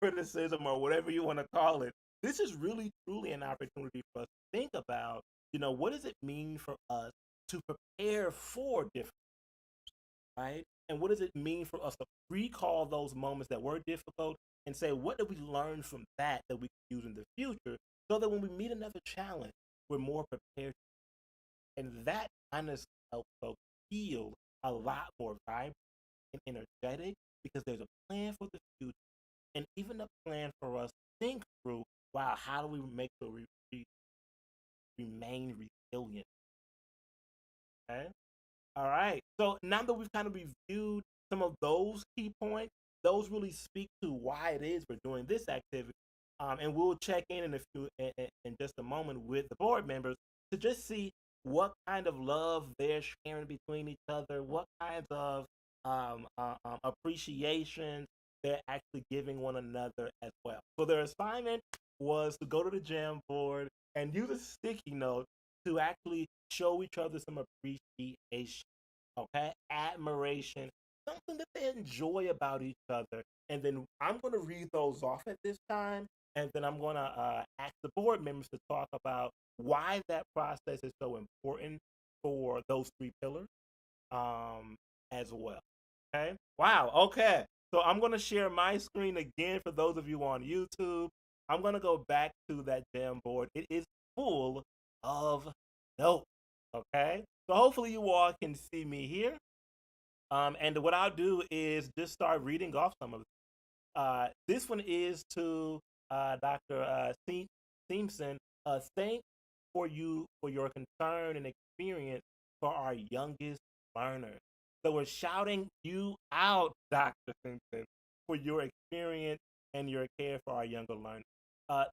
criticism or whatever you want to call it. This is really truly an opportunity for us to think about, what does it mean for us to prepare for different, right? And what does it mean for us to recall those moments that were difficult and say, what did we learn from that we can use in the future so that when we meet another challenge, we're more prepared. And that kind of helps folks feel a lot more vibrant and energetic because there's a plan for the future and even a plan for us to think through, wow, how do we make sure we remain resilient? Okay. All right. So now that we've kind of reviewed some of those key points, those really speak to why it is we're doing this activity. And we'll check in in just a moment with the board members to just see what kind of love they're sharing between each other, what kinds of appreciation they're actually giving one another as well. So their assignment was to go to the Jamboard and use a sticky note to actually show each other some appreciation, okay, admiration, something that they enjoy about each other. And then I'm going to read those off at this time, and then I'm going to ask the board members to talk about why that process is so important for those three pillars as well. Okay. Wow. Okay. So I'm going to share my screen again for those of you on YouTube. I'm going to go back to that Jamboard. It is full of notes. Okay. So hopefully you all can see me here. And what I'll do is just start reading off some of them. This one is to Dr. Simpson. Thank for your concern and experience for our youngest learners. So we're shouting you out, Dr. Simpson, for your experience and your care for our younger learners.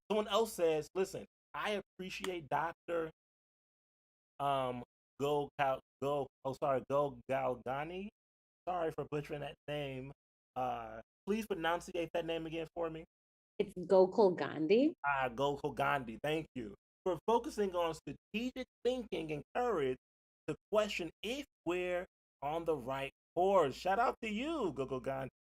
Someone else says, listen, I appreciate Dr. Go Galgani. Sorry for butchering that name. Please pronunciate that name again for me. It's Gokul Gandhi. Gokul Gandhi. Thank you for focusing on strategic thinking and courage to question if we're on the right course. Shout out to you, Gokul Gandhi.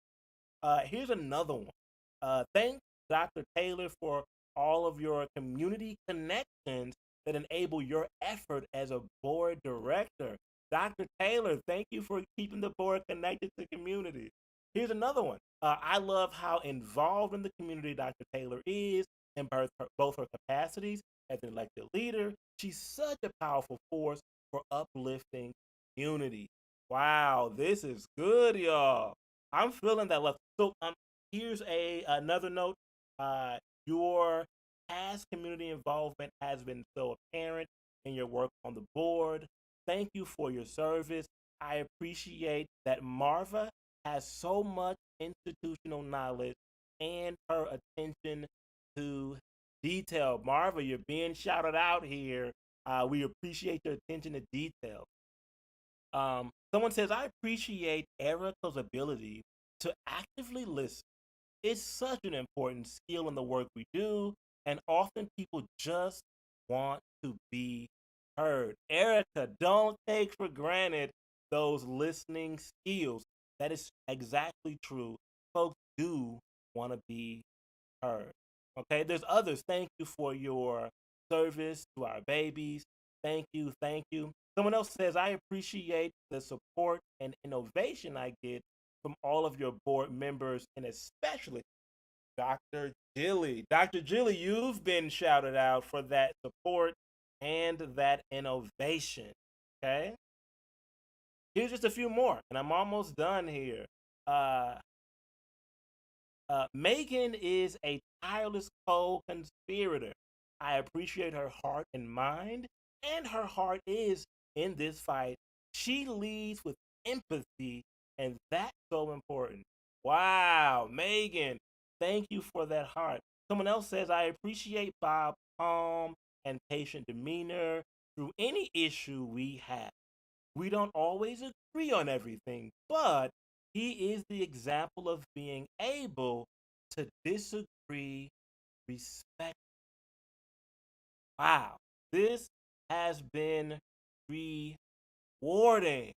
Here's another one. Thanks, Dr. Taylor, for all of your community connections that enable your effort as a board director. Dr. Taylor, thank you for keeping the board connected to community. Here's another one. I love how involved in the community Dr. Taylor is in both her capacities as an elected leader. She's such a powerful force for uplifting community. Wow, this is good, y'all. I'm feeling that love. So here's another note. Your past community involvement has been so apparent in your work on the board. Thank you for your service. I appreciate that Marva has so much institutional knowledge and her attention to detail. Marva, you're being shouted out here. We appreciate your attention to detail. Someone says, I appreciate Erica's ability to actively listen. It's such an important skill in the work we do, and often people just want to be heard. Erica, don't take for granted those listening skills. That is exactly true. Folks do want to be heard. Okay, there's others. Thank you for your service to our babies. Thank you, thank you. Someone else says, I appreciate the support and innovation I get from all of your board members, and especially Dr. Gilly. Dr. Gilly, you've been shouted out for that support and that innovation. Okay. Here's just a few more, and I'm almost done here. Megan is a tireless co-conspirator. I appreciate her heart and mind, and her heart is in this fight. She leads with empathy, and that's so important. Wow, Megan, thank you for that heart. Someone else says, I appreciate Bob's calm and patient demeanor through any issue we have. We don't always agree on everything, but he is the example of being able to disagree respect. Wow, this has been rewarding.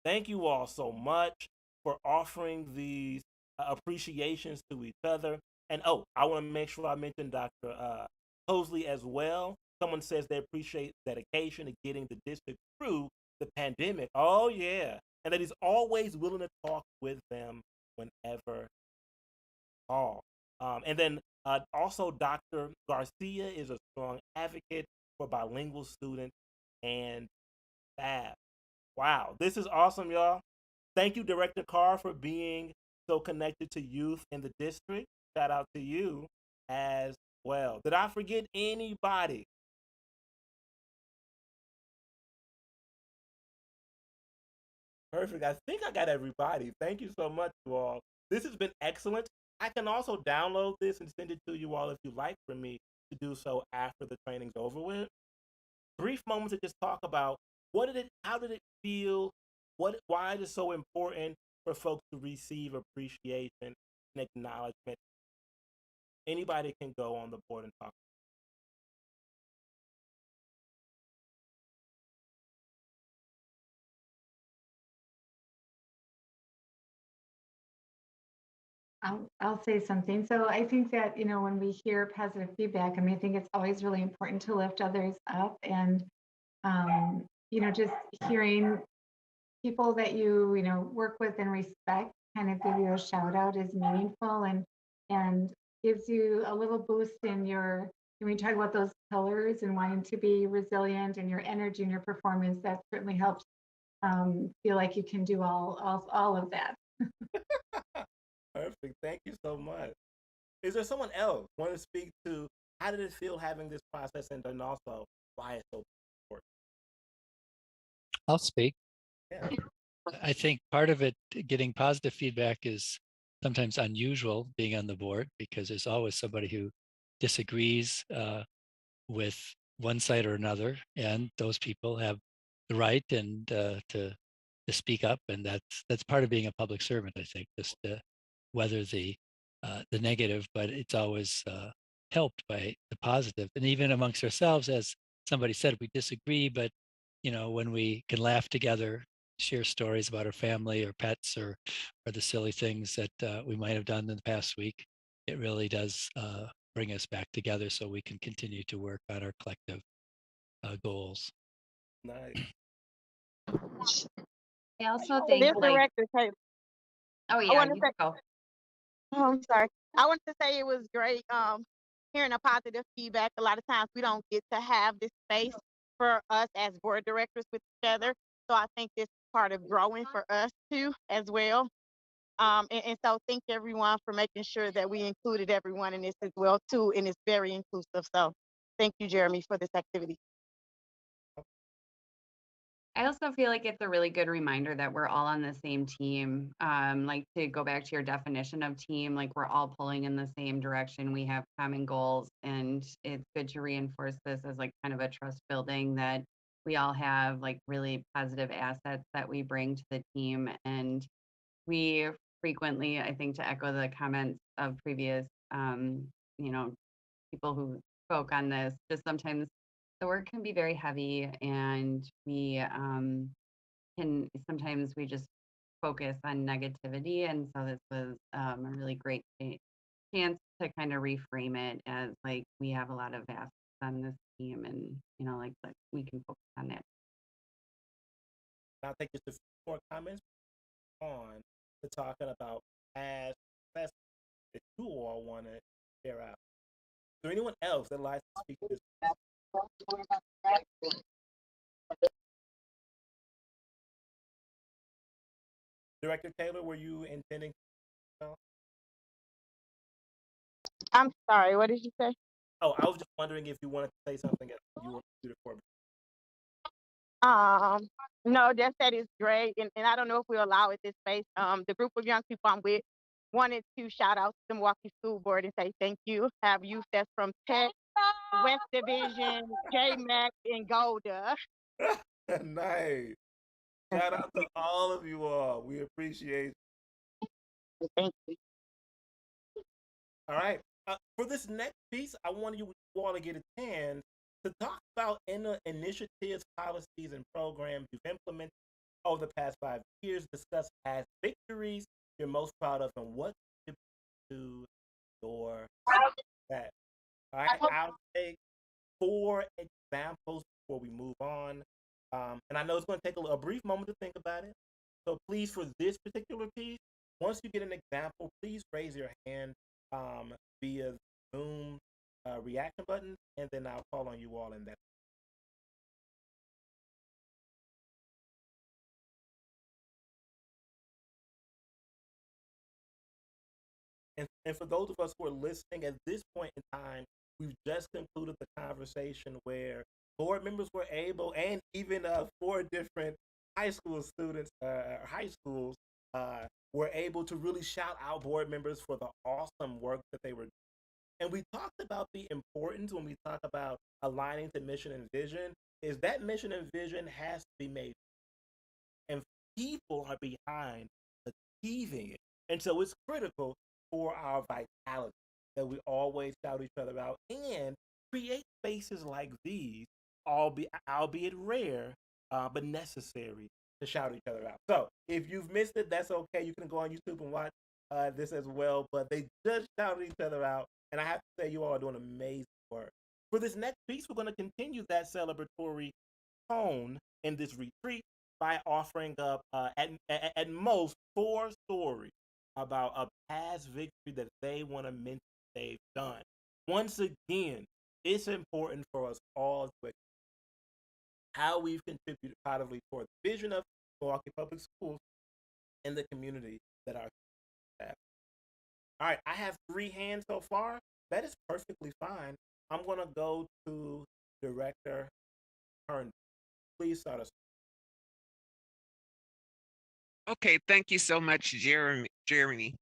Thank you all so much for offering these appreciations to each other. And oh, I want to make sure I mention Dr. Hosley as well. Someone says they appreciate dedication to getting the district through the pandemic. Oh, yeah. And that he's always willing to talk with them whenever called. And then also, Dr. Garcia is a strong advocate for bilingual students and staff. Wow, this is awesome, y'all. Thank you, Director Carr, for being so connected to youth in the district. Shout out to you as well. Did I forget anybody? Perfect. I think I got everybody. Thank you so much, you all. This has been excellent. I can also download this and send it to you all if you like for me to do so after the training's over with. Brief moments to just talk about how did it feel, why it is so important for folks to receive appreciation and acknowledgement. Anybody can go on the board and talk. I'll say something. So I think that, when we hear positive feedback, I think it's always really important to lift others up and, just hearing people that you, work with and respect kind of give you a shout out is meaningful and gives you a little boost in when you talk about those pillars and wanting to be resilient and your energy and your performance, that certainly helps feel like you can do all of that. Perfect. Thank you so much. Is there someone else want to speak to how did it feel having this process and then also why it's so important? I'll speak. Yeah. I think part of it, getting positive feedback, is sometimes unusual being on the board because there's always somebody who disagrees with one side or another, and those people have the right and to speak up, and that's part of being a public servant. I think just to weather the negative, but it's always helped by the positive. And even amongst ourselves, as somebody said, we disagree, but when we can laugh together, share stories about our family or pets or the silly things that we might have done in the past week, it really does bring us back together so we can continue to work on our collective goals. Nice. I also For think this director, hey, oh I yeah, want to you say, go. oh, I'm sorry. I want to say it was great hearing a positive feedback. A lot of times we don't get to have this space for us as board directors with each other. So I think this is part of growing for us too as well. And so thank everyone for making sure that we included everyone in this as well too, and it's very inclusive. So thank you, Jeremy, for this activity. I also feel like it's a really good reminder that we're all on the same team. Like, to go back to your definition of team, like we're all pulling in the same direction. We have common goals, and it's good to reinforce this as like kind of a trust building that we all have like really positive assets that we bring to the team. And we frequently, I think, to echo the comments of previous, you know, people who spoke on this, just sometimes the work can be very heavy, and we can sometimes we just focus on negativity. And so this was a really great chance to kind of reframe it as like we have a lot of assets on this team, and like we can focus on that. I'll take just a few more comments on to talking about past success that you all want to share out. Is there anyone else that likes to speak to this? Director Taylor, were you intending? I'm sorry, what did you say? Oh, I was just wondering if you wanted to say something. You were muted for me. No, just that is great. And I don't know if we allow it this space. The group of young people I'm with wanted to shout out to the Milwaukee School Board and say thank you. Have youth that's from Tech, West Division, JMAC, and Golda. Nice. Shout out to all of you all. We appreciate it. Thank you. All right. For this next piece, I want you all to get a chance to talk about initiatives, policies, and programs you've implemented over the past 5 years. Discuss past victories you're most proud of and what you do your success. All right. I'll take 4 examples before we move on. And I know it's going to take a brief moment to think about it. So please, for this particular piece, once you get an example, please raise your hand via Zoom reaction button, and then I'll call on you all in that. And for those of us who are listening at this point in time, we've just concluded the conversation where board members were able, and even 4 different high school students, high schools, were able to really shout out board members for the awesome work that they were doing. And we talked about the importance when we talk about aligning to mission and vision, is that mission and vision has to be made. And people are behind achieving it. And so it's critical for our vitality that we always shout each other out and create spaces like these, albeit rare, but necessary to shout each other out. So if you've missed it, that's okay. You can go on YouTube and watch this as well. But they just shouted each other out. And I have to say, you all are doing amazing work. For this next piece, we're going to continue that celebratory tone in this retreat by offering up at most 4 stories about a past victory that they want to mention they've done. Once again, it's important for us all to acknowledge how we've contributed positively toward the vision of Milwaukee Public Schools and the community that our staff. All right, I have 3 hands so far. That is perfectly fine. I'm going to go to Director Herndon. Please start us. Okay, thank you so much, Jeremy.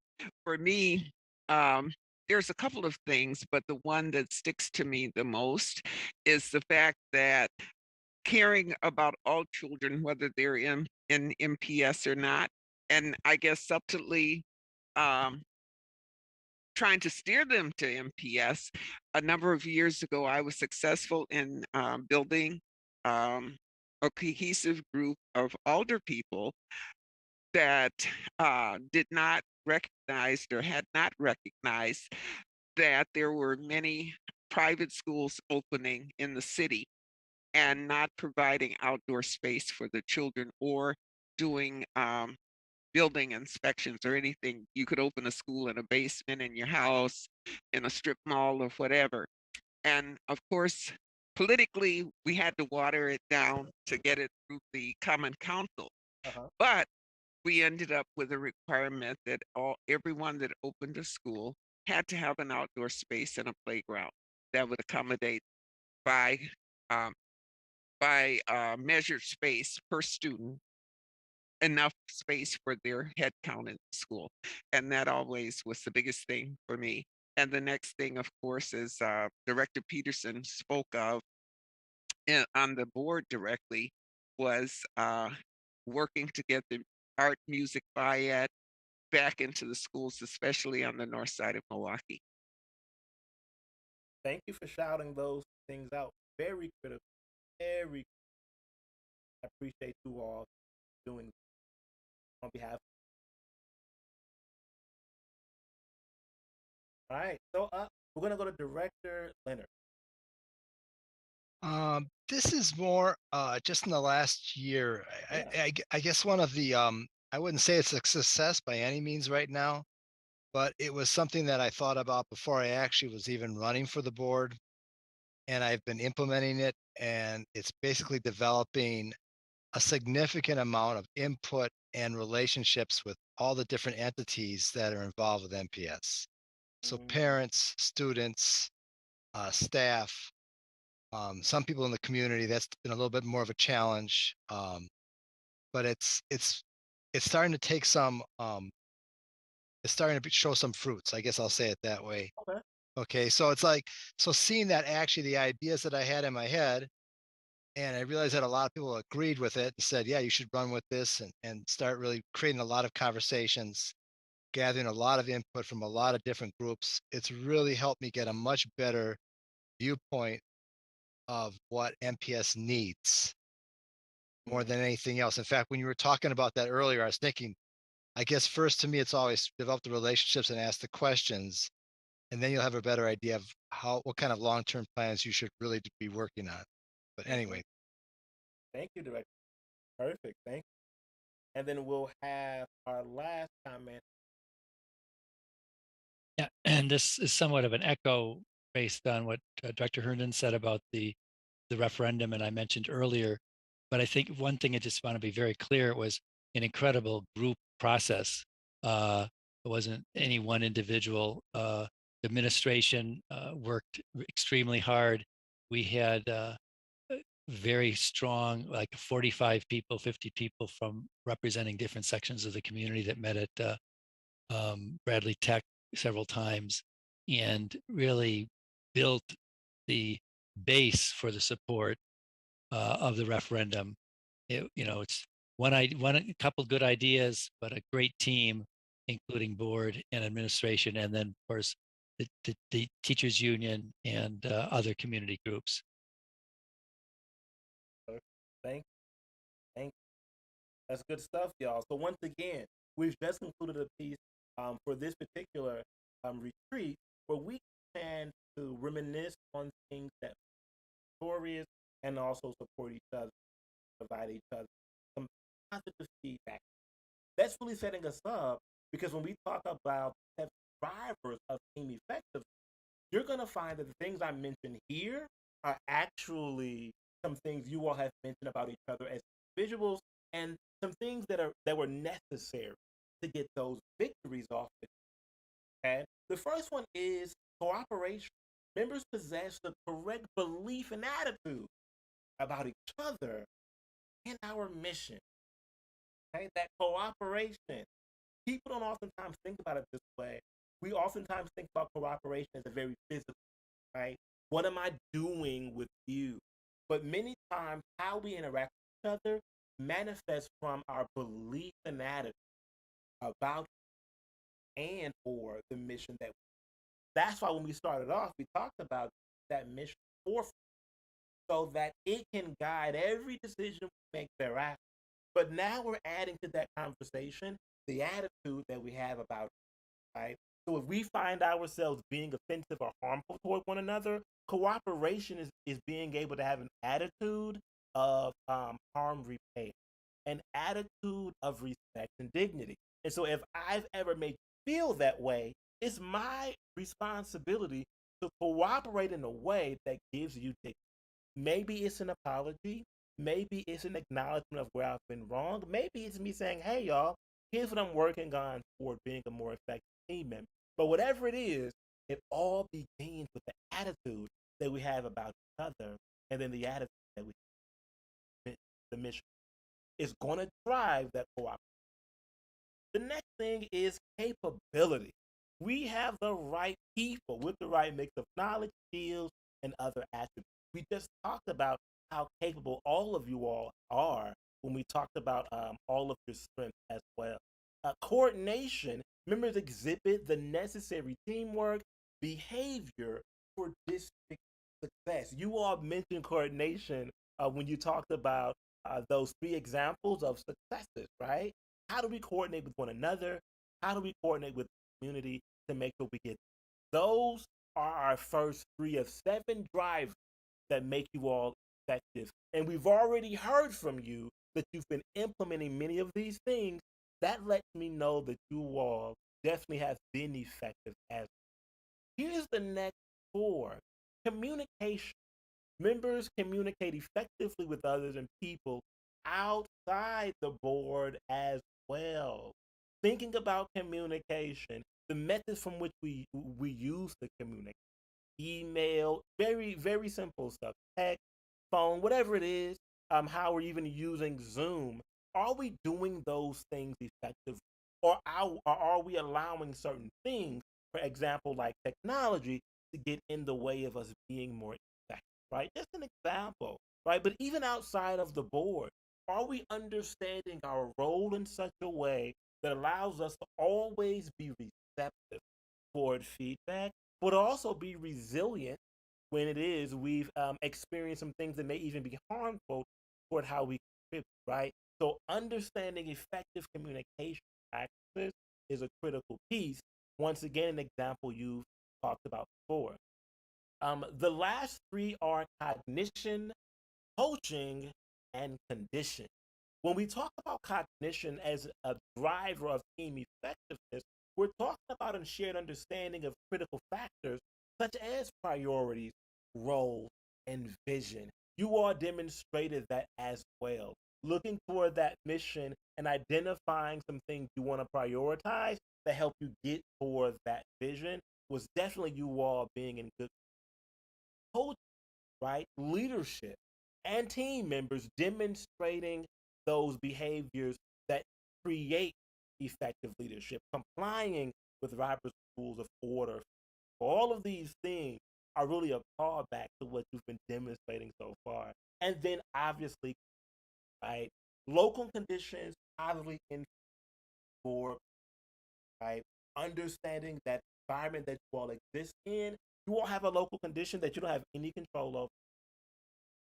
For me, there's a couple of things, but the one that sticks to me the most is the fact that caring about all children, whether they're in MPS or not, and I guess subtly trying to steer them to MPS. A number of years ago, I was successful in building a cohesive group of older people that did not recognize or had not recognized that there were many private schools opening in the city and not providing outdoor space for the children or doing building inspections or anything. You could open a school in a basement in your house, in a strip mall or whatever. And of course, politically, we had to water it down to get it through the Common Council. But we ended up with a requirement that everyone that opened a school had to have an outdoor space and a playground that would accommodate by measured space per student, enough space for their head count in school. And that always was the biggest thing for me. And the next thing, of course, is Director Peterson spoke of on the board directly, was working to get the art music biad back into the schools, especially on the north side of Milwaukee. Thank you for shouting those things out. Very critical. Very. I appreciate you all doing on behalf. All right. So we're gonna go to Director Leonard. This is more just in the last year. I guess one of the I wouldn't say it's a success by any means right now, but it was something that I thought about before I actually was even running for the board, and I've been implementing it, and it's basically developing a significant amount of input and relationships with all the different entities that are involved with MPS. So parents, students, staff, some people in the community. That's been a little bit more of a challenge, but it's starting to take some. It's starting to show some fruits. I guess I'll say it that way. Okay. Okay, so it's like seeing that actually the ideas that I had in my head, and I realized that a lot of people agreed with it and said, "Yeah, you should run with this," and start really creating a lot of conversations, gathering a lot of input from a lot of different groups. It's really helped me get a much better viewpoint of what MPS needs more than anything else. In fact, when you were talking about that earlier, I was thinking, I guess first to me, it's always develop the relationships and ask the questions, and then you'll have a better idea of what kind of long-term plans you should really be working on. But anyway, Thank you, Director. Perfect. Thank you. And then we'll have our last comment. Yeah, and this is somewhat of an echo based on what Director Herndon said about the referendum, and I mentioned earlier. But I think one thing I just want to be very clear: it was an incredible group process. It wasn't any one individual. The administration worked extremely hard. We had very strong, like 45 people, 50 people from representing different sections of the community that met at Bradley Tech several times and really built the base for the support of the referendum. It's a couple good ideas, but a great team, including board and administration, and then of course the teachers union and other community groups. Thank Thank That's good stuff, y'all. So once again, we've just concluded a piece for this particular retreat where we can to reminisce on things that are glorious and also support each other, provide each other some positive feedback. That's really setting us up because when we talk about the drivers of team effectiveness, you're going to find that the things I mentioned here are actually some things you all have mentioned about each other as individuals and some things that were necessary to get those victories off the okay. The first one is cooperation. Members possess the correct belief and attitude about each other and our mission. Okay, that cooperation. People don't oftentimes think about it this way. We oftentimes think about cooperation as a very physical, right? What am I doing with you? But many times, how we interact with each other manifests from our belief and attitude about and or the mission that that's why when we started off, we talked about that mission forefront so that it can guide every decision we make thereafter. But now we're adding to that conversation the attitude that we have about it, right? So if we find ourselves being offensive or harmful toward one another, cooperation is being able to have an attitude of harm repair, an attitude of respect and dignity. And so if I've ever made you feel that way, it's my responsibility to cooperate in a way that gives you dignity. Maybe it's an apology. Maybe it's an acknowledgement of where I've been wrong. Maybe it's me saying, hey, y'all, here's what I'm working on toward being a more effective team member. But whatever it is, it all begins with the attitude that we have about each other and then the attitude that we have, the mission. Is going to drive that cooperation. The next thing is capability. We have the right people with the right mix of knowledge, skills, and other attributes. We just talked about how capable all of you all are when we talked about all of your strengths as well. Coordination, members exhibit the necessary teamwork, behavior for district success. You all mentioned coordination when you talked about those three examples of successes, right? How do we coordinate with one another? How do we coordinate with the community to make sure we get those are our first 3 of 7 drivers that make you all effective. And we've already heard from you that you've been implementing many of these things. That lets me know that you all definitely have been effective as here's the next 4. Communication. Members communicate effectively with others and people outside the board as well. Thinking about communication, the methods from which we use to communicate, email, very, very simple stuff, text, phone, whatever it is, how we're even using Zoom. Are we doing those things effectively? Or are we allowing certain things, for example, like technology, to get in the way of us being more effective, right? Just an example, right? But even outside of the board, are we understanding our role in such a way that allows us to always be receptive toward feedback, but also be resilient when it is we've experienced some things that may even be harmful toward how we contribute, right? So understanding effective communication practices is a critical piece. Once again, an example you've talked about before. The last three are cognition, coaching, and condition. When we talk about cognition as a driver of team effectiveness, we're talking about a shared understanding of critical factors such as priorities, roles, and vision. You all demonstrated that as well. Looking toward that mission and identifying some things you want to prioritize to help you get toward that vision was definitely you all being in good coaching, right? Leadership and team members demonstrating those behaviors that create effective leadership, complying with Robert's rules of order. All of these things are really a callback to what you've been demonstrating so far. And then obviously, right, local conditions positively influence for, right, understanding that environment that you all exist in, you all have a local condition that you don't have any control over.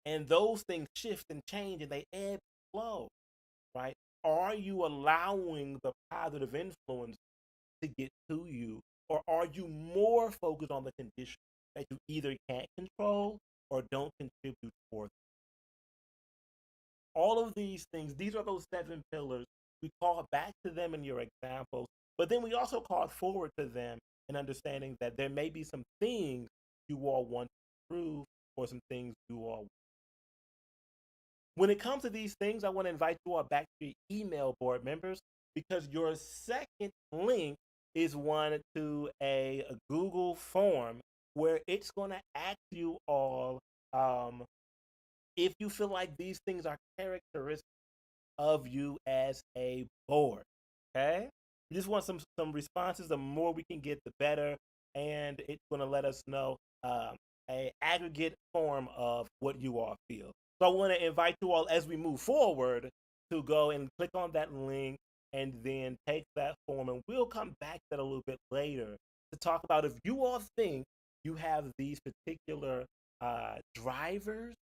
And those things shift and change and they ebb and flow, right? Are you allowing the positive influence to get to you, or are you more focused on the condition that you either can't control or don't contribute toward? All of these things, these are those 7 pillars. We call back to them in your examples, but then we also call forward to them in understanding that there may be some things you all want to improve or some things you all. When it comes to these things, I want to invite you all back to your email, board members, because your second link is one to a Google form where it's going to ask you all if you feel like these things are characteristics of you as a board. Okay? We just want some responses. The more we can get, the better. And it's going to let us know a aggregate form of what you all feel. So I want to invite you all as we move forward to go and click on that link and then take that form. And we'll come back to that a little bit later to talk about if you all think you have these particular drivers,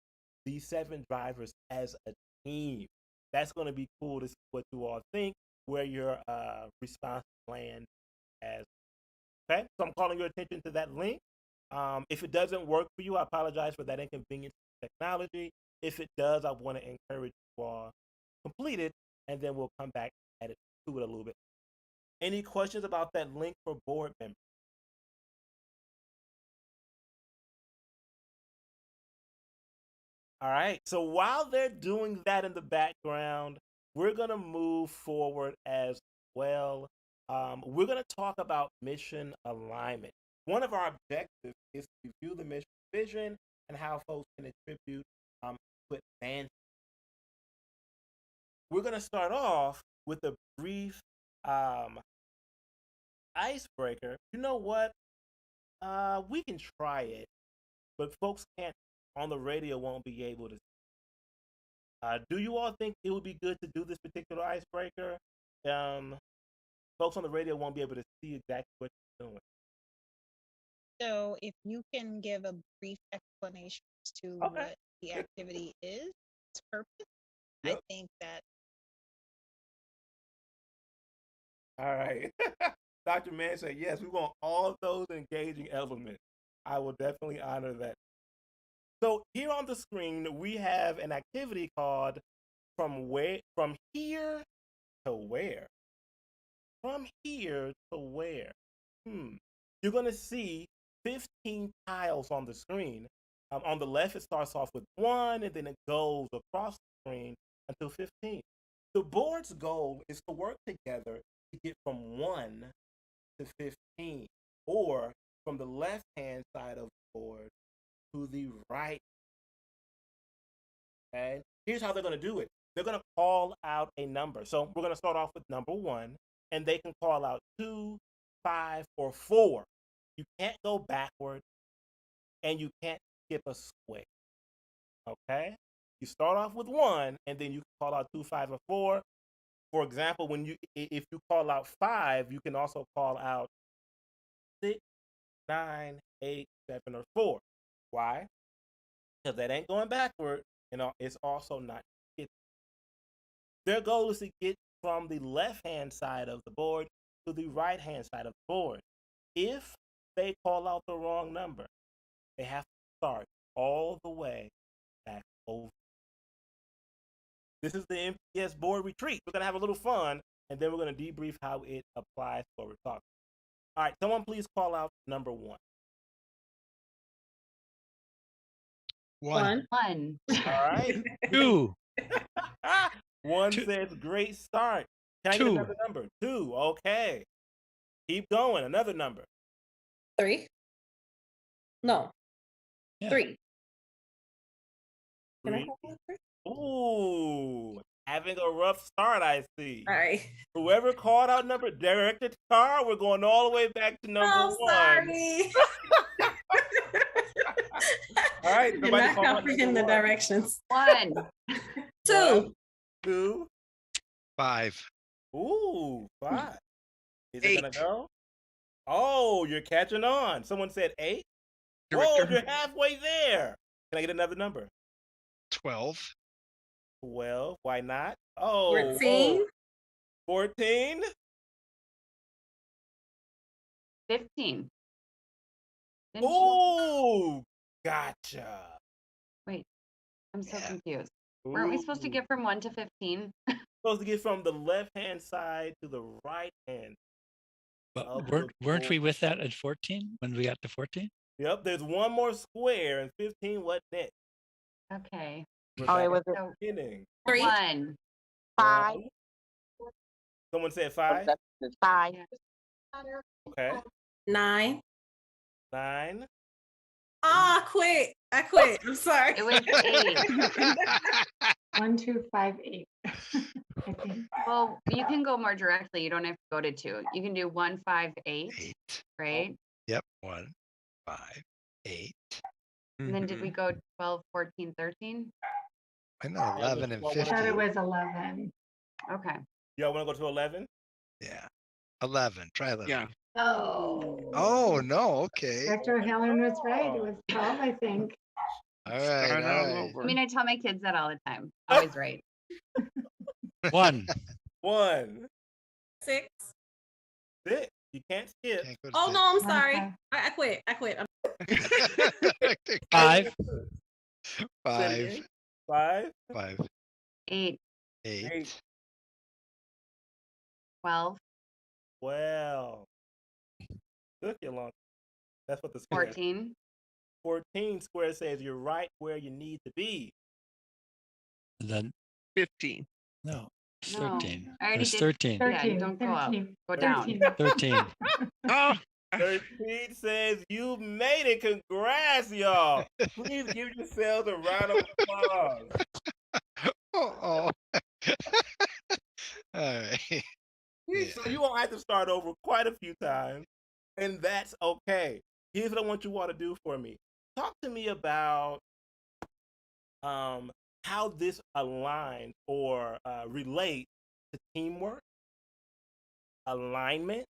these 7 drivers as a team. That's going to be cool to see what you all think, where your response plan as. Okay, so I'm calling your attention to that link. If it doesn't work for you, I apologize for that inconvenience of technology. If it does, I want to encourage you all complete it, and then we'll come back at it to it a little bit. Any questions about that link for board members? All right, so while they're doing that in the background, we're going to move forward as well. We're going to talk about mission alignment. One of our objectives is to review the mission vision and how folks can attribute to advance. We're going to start off with a brief icebreaker. You know what? We can try it, but folks can't on the radio won't be able to. Do you all think it would be good to do this particular icebreaker? Folks on the radio won't be able to see exactly what you're doing. So if you can give a brief explanation as to Okay. what the activity is, its purpose, Yep. I think that All right. Dr. Mann said, yes, we want all of those engaging elements. I will definitely honor that. So here on the screen, we have an activity called From Here to Where. From here to where? You're going to see 15 tiles on the screen. On the left, it starts off with 1, and then it goes across the screen until 15. The board's goal is to work together to get from 1 to 15, or from the left-hand side of the board to the right. Okay, here's how they're going to do it. They're going to call out a number. So we're going to start off with number 1, and they can call out 2, 5, or 4. You can't go backward, and you can't skip a square. Okay? You start off with 1, and then you can call out 2, 5, or 4. For example, if you call out 5, you can also call out 6, 9, 8, 7, or 4. Why? Because that ain't going backward, and it's also not skipping. Their goal is to get from the left-hand side of the board to the right-hand side of the board. If they call out the wrong number, they have to start all the way back over. This is the MPS board retreat. We're going to have a little fun, and then we're going to debrief how it applies to what we're talking about. All right, someone please call out number 1. 1. 1. All right. 2. 1 Two. says great start. Can I get 2. another number? 2. Okay. Keep going. Another number. 3. No. Yeah. 3. Can I 3. call it 3? Ooh, having a rough start, I see. All right. Whoever called out number, Director Carr, we're going all the way back to number I'm 1. sorry. All right, Did somebody not call out comprehend the number 1. directions. 1. 2. 2. 5. Ooh, 5. Is it 8. gonna go? Oh, you're catching on. Someone said 8. Whoa, Director. you're halfway there. Can I get another number? 12. 12. Why not? Oh, 14. 14. 15. Didn't you? Ooh, gotcha. Wait, I'm so Yeah. confused. Weren't we supposed to Ooh. get from 1 to 15? Supposed to get from the left-hand side to the right hand. But Of weren't the we board. with that at 14 when we got to 14? Yep, there's one more square, and 15 what next? Okay. We're Oh, back it was at the So beginning. 3. 1. 5. One. Someone said 5. 5. Okay. 9. 9. I quit. I quit. I'm sorry. It was 8. 1, 2, 5, 8. I think. Well, you can go more directly. You don't have to go to 2. You can do 1, 5, 8, 8. right? Yep. 1, 5, 8. And then did we go 12, 14, 13? I know 11 and Well, I thought 15. it was 11. Okay. Y'all want to go to 11? Yeah. 11. Try 11. Yeah. Oh. Oh, no. Okay. Dr. Helen was right. It was 12, I think. All right. Start All all right. over. I mean, I tell my kids that all the time. Always right. 1. 1. 6. 6. You can't skip. Can't go to Oh, six. no, I'm One, sorry. five. I quit. I quit. 5. 5. 5. 5. 8, 8. 12, Well, took you long. That's what the square. 14. 14 square says you're right where you need to be. And then 15. no, it's No, 13. I already It's did- 13. Yeah, 13. don't go up. 13. Go down. 13. 13. Oh, 13 says you made it. Congrats, y'all. Please give yourselves a round of applause. Oh. All right. So you won't have to start over quite a few times, and that's okay. Here's what I want you all to do for me. Talk to me about how this aligns or relates to teamwork, alignment,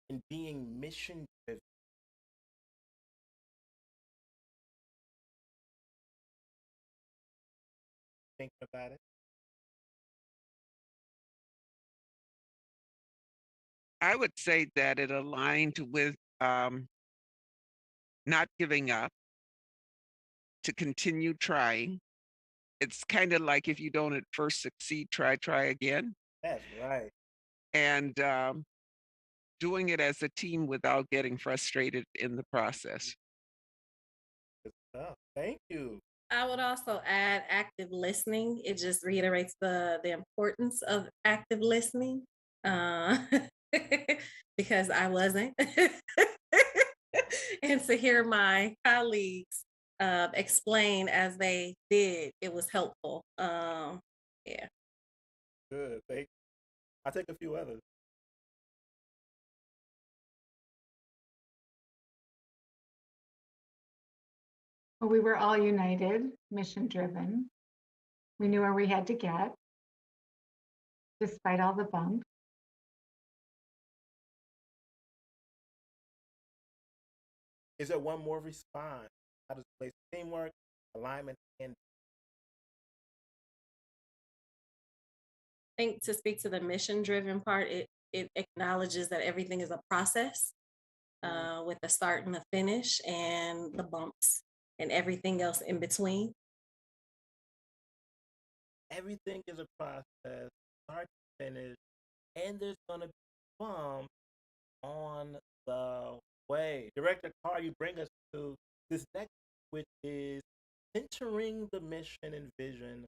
and being mission driven. Thinking about it. I would say that it aligned with not giving up, to continue trying. It's kind of like if you don't at first succeed, try again. That's right. And doing it as a team without getting frustrated in the process. Good stuff. Thank you. I would also add active listening. It just reiterates the importance of active listening, uh, because I wasn't. And to hear my colleagues explain as they did, it was helpful. Yeah. Good. Thank you. I'll take a few others. Well, we were all united, mission driven. We knew where we had to get, despite all the bumps. Is there one more response? How does it place teamwork, alignment, and I think to speak to the mission driven part, it acknowledges that everything is a process with the start and the finish and the bumps and everything else in between. everything is a process, start to finish, and there's gonna be bumps on the way. Director Carr, you bring us to this next, which is centering the mission and vision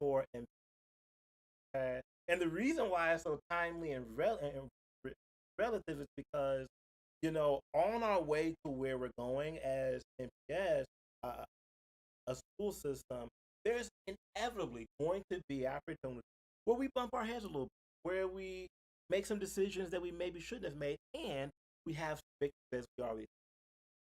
for MPS. And the reason why it's so timely and relative is because, on our way to where we're going as MPS, a school system, there's inevitably going to be opportunities where we bump our heads a little bit, where we make some decisions that we maybe shouldn't have made, and we have victories as we already.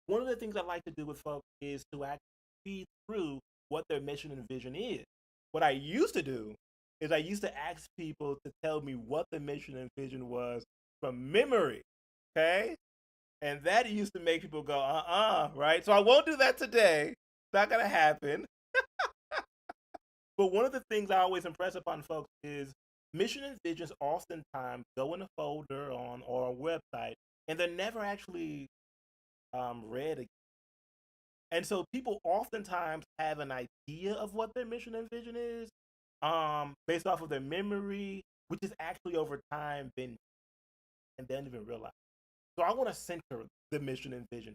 One of the things I like to do with folks is to actually feed through what their mission and vision is. What I used to do is I used to ask people to tell me what the mission and vision was from memory. Okay? And that used to make people go, right? So I won't do that today. It's not gonna happen. But one of the things I always impress upon folks is mission and visions oftentimes go in a folder on or a website, and they're never actually read again. And so people oftentimes have an idea of what their mission and vision is, based off of their memory, which is actually over time been and they don't even realize. So I want to center the mission and vision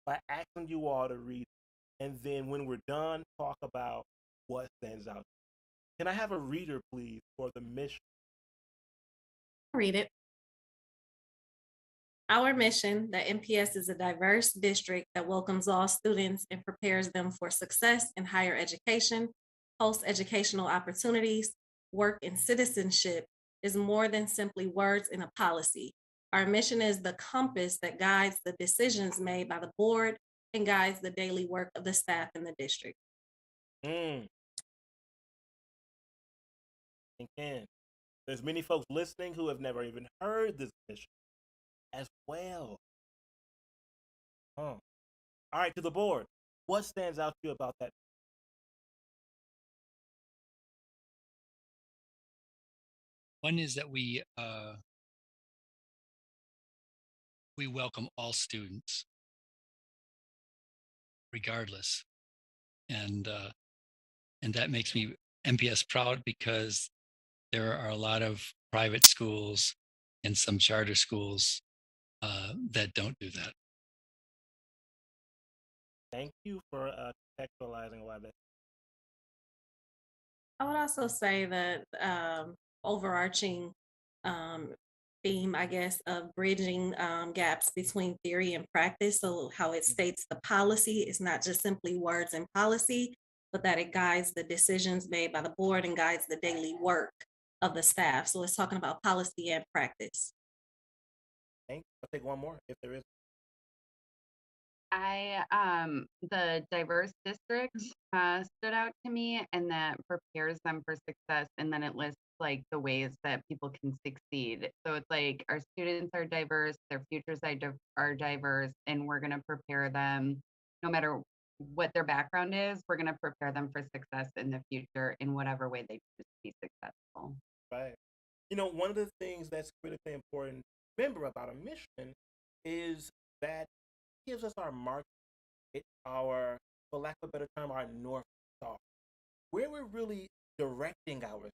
by asking you all to read it. And then when we're done, talk about what stands out. Can I have a reader, please, for the mission? Read it. Our mission, that MPS is a diverse district that welcomes all students and prepares them for success in higher education, post-educational opportunities, work, and citizenship, is more than simply words in a policy. Our mission is the compass that guides the decisions made by the board and guides the daily work of the staff in the district. And Ken, there's many folks listening who have never even heard this mission as well. All right, to the board. What stands out to you about that? One is that we welcome all students, regardless, and that makes me MPS proud because there are a lot of private schools and some charter schools that don't do that. Thank you for contextualizing why that. I would also say that overarching theme, I guess, of bridging gaps between theory and practice. So, how it states the policy is not just simply words and policy, but that it guides the decisions made by the board and guides the daily work of the staff. So, it's talking about policy and practice. Thank you. I'll take one more if there is. The diverse district stood out to me, and that prepares them for success, and then it lists like the ways that people can succeed. So it's like our students are diverse, their futures are diverse, and we're going to prepare them no matter what their background is. We're going to prepare them for success in the future in whatever way they choose to be successful. Right. One of the things that's critically important to remember about a mission is that it gives us our mark. It's our, for lack of a better term, our North Star, where we're really directing our.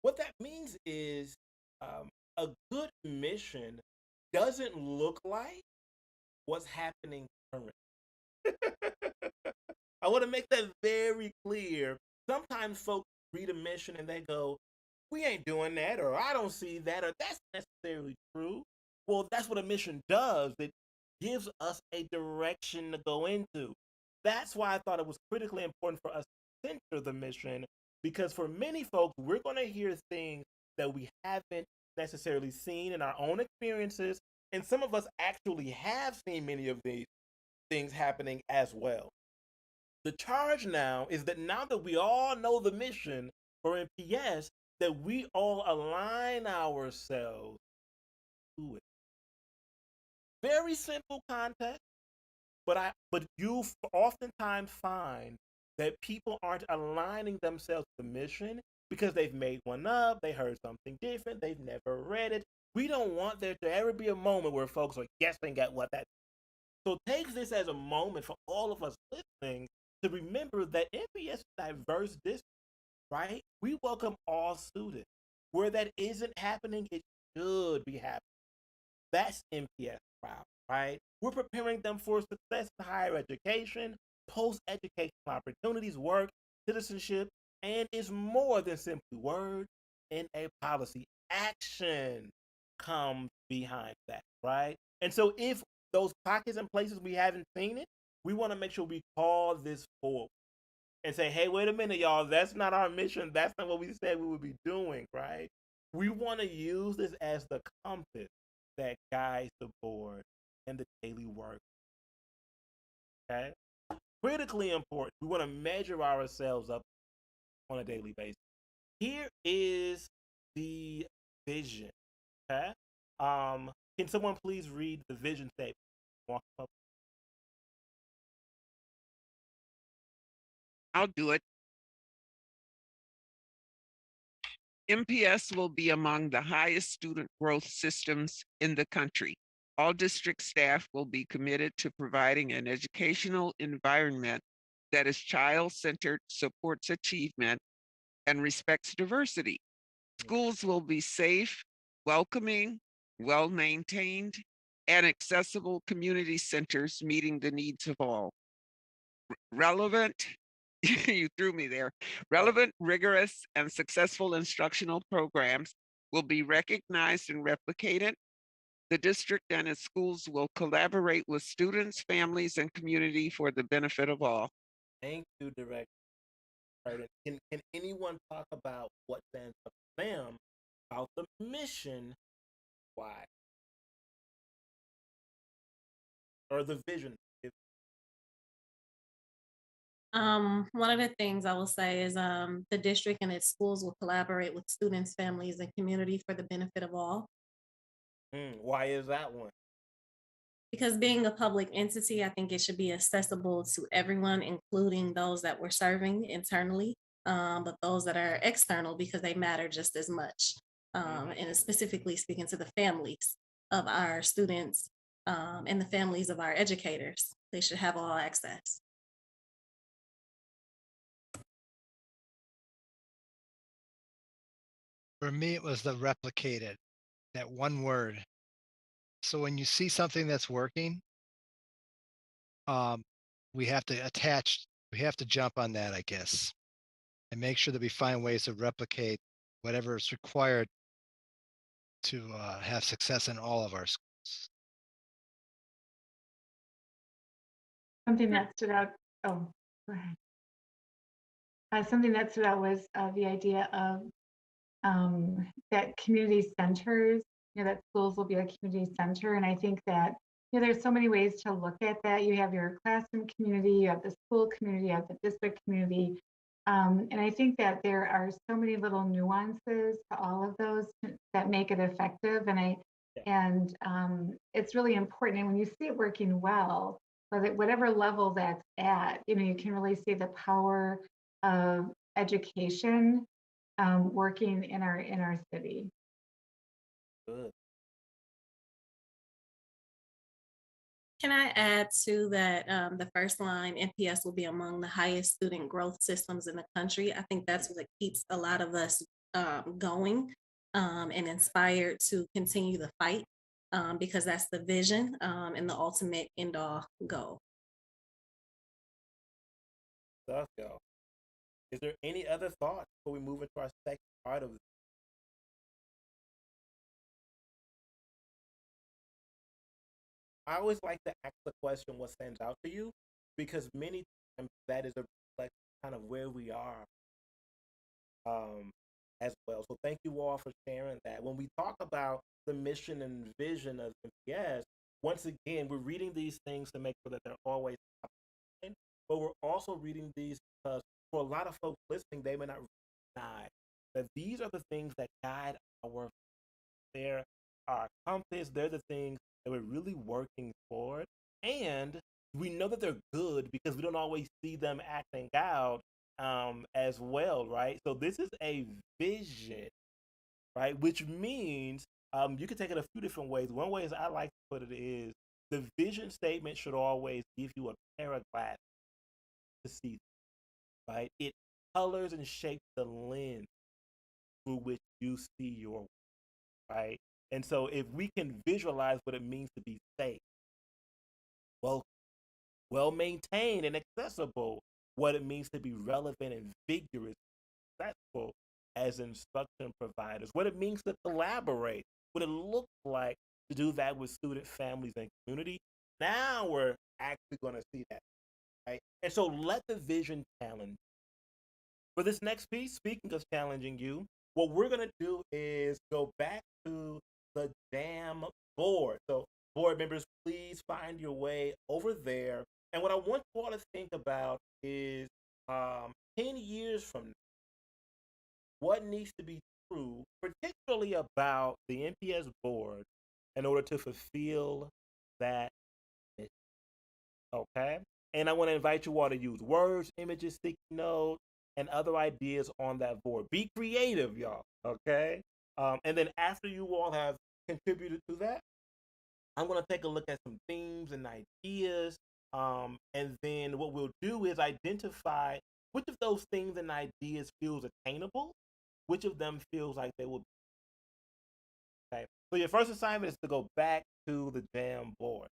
What that means is a good mission doesn't look like what's happening currently. I want to make that very clear. Sometimes folks read a mission and they go, we ain't doing that, or I don't see that, or that's necessarily true. Well, that's what a mission does. It gives us a direction to go into. That's why I thought it was critically important for us to center the mission, because for many folks, we're going to hear things that we haven't necessarily seen in our own experiences. And some of us actually have seen many of these things happening as well. The charge now is that now that we all know the mission for MPS, that we all align ourselves to it. Very simple context, but you oftentimes find that people aren't aligning themselves to the mission because they've made one up, they heard something different, they've never read it. We don't want there to ever be a moment where folks are guessing at what that is. So take this as a moment for all of us listening to remember that MPS is a diverse district, right? We welcome all students. Where that isn't happening, it should be happening. That's MPS proud, right? We're preparing them for success in higher education, post-educational opportunities, work, citizenship, and it's more than simply words and a policy. Action comes behind that, right? And so if those pockets and places we haven't seen it, we want to make sure we call this forward and say, hey, wait a minute, y'all, that's not our mission. That's not what we said we would be doing, right? We want to use this as the compass that guides the board and the daily work. Okay? Critically important. We want to measure ourselves up on a daily basis. Here is the vision. Okay? Can someone please read the vision statement? Walk up. I'll do it. MPS will be among the highest student growth systems in the country. All district staff will be committed to providing an educational environment that is child-centered, supports achievement, and respects diversity. Schools will be safe, welcoming, well-maintained, and accessible community centers meeting the needs of all. Relevant, you threw me there. Relevant, rigorous, and successful instructional programs will be recognized and replicated. The district and its schools will collaborate with students, families, and community for the benefit of all. Thank you, Director. Can anyone talk about what stands up to them about the mission? Why? Or the vision? One of the things I will say is the district and its schools will collaborate with students, families, and community for the benefit of all. Why is that one? Because being a public entity, I think it should be accessible to everyone, including those that we're serving internally, but those that are external because they matter just as much. And specifically speaking to the families of our students and the families of our educators, they should have all access. For me, it was the replicated, that one word. So when you see something that's working, we have to jump on that, I guess, and make sure that we find ways to replicate whatever is required to have success in all of our schools. Something that stood out. Oh, go ahead. Something that stood out was the idea of that community centers, that schools will be a community center. And I think that, there's so many ways to look at that. You have your classroom community, you have the school community, you have the district community. And I think that there are so many little nuances to all of those that make it effective. And it's really important. And when you see it working well, whatever level that's at, you can really see the power of education working in our city. Good. Can I add to that the first line, MPS will be among the highest student growth systems in the country. I think that's what keeps a lot of us going and inspired to continue the fight because that's the vision and the ultimate end all goal. stuff, y'all. Is there any other thoughts before we move into our second part of this? I always like to ask the question, what stands out to you? Because many times that is a reflection kind of where we are as well. So thank you all for sharing that. When we talk about the mission and vision of MPS, once again, we're reading these things to make sure that they're always top of mind, but we're also reading these because for a lot of folks listening, they may not recognize that these are the things that guide our work. They're our compass. They're the things that we're really working toward. And we know that they're good because we don't always see them acting out as well, right? So this is a vision, right? Which means you can take it a few different ways. One way is I like to put it is the vision statement should always give you a pair of glasses to see, right? It colors and shapes the lens through which you see your work, right? And so if we can visualize what it means to be safe, well maintained and accessible, what it means to be relevant and vigorous, successful as instruction providers, what it means to collaborate, what it looks like to do that with student families and community. Now we're actually going to see that, right? And so let the vision challenge. For this next piece, speaking of challenging you, what we're going to do is go back to the jam board. So board members, please find your way over there. And what I want you all to think about is 10 years from now, what needs to be true, particularly about the MPS board, in order to fulfill that mission. Okay? And I want to invite you all to use words, images, sticky notes, and other ideas on that board. Be creative, y'all. Okay? And then after you all have contributed to that, I'm going to take a look at some themes and ideas. And then what we'll do is identify which of those things and ideas feels attainable, which of them feels like they will be. Okay. So your first assignment is to go back to the jam board.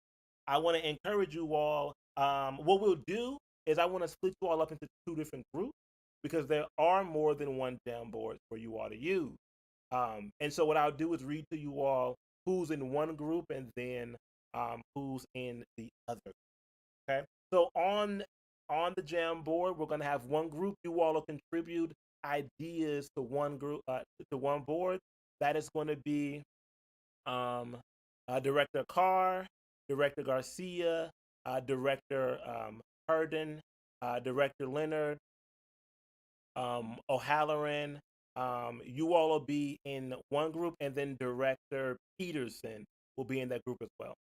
I want to encourage you all. What we'll do is I want to split you all up into two different groups because there are more than one jam board for you all to use. And so what I'll do is read to you all who's in one group and then who's in the other. Okay. So on the jam board, we're going to have one group. You all will contribute ideas to one group, to one board. That is going to be Director Carr, Director Garcia, Director Herndon, Director Leonard, O'Halloran. You all will be in one group, and then Director Peterson will be in that group as well.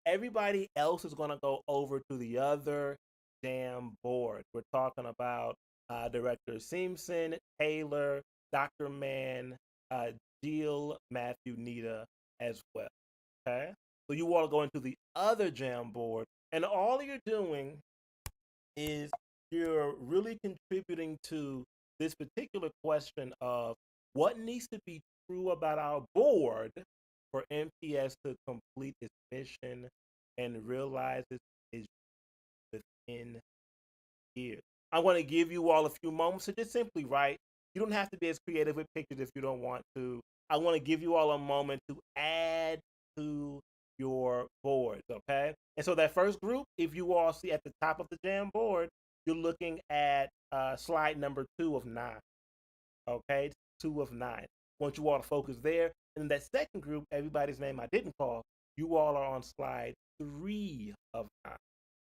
Everybody else is going to go over to the other jam board. We're talking about Director Simpson, Taylor, Dr. Mann, Jill, Matthew, Nita as well. Okay, so you all are going to the other jam board, and all you're doing is you're really contributing to this particular question of what needs to be true about our board for MPS to complete its mission and realize its vision within years. I want to give you all a few moments to just simply write. You don't have to be as creative with pictures if you don't want to. I want to give you all a moment to add to your boards, okay? And so that first group, if you all see at the top of the jam board, you're looking at slide number 2 of 9, okay? 2 of 9. I want you all to focus there. And in that second group, everybody's name I didn't call, you all are on slide 3 of 9.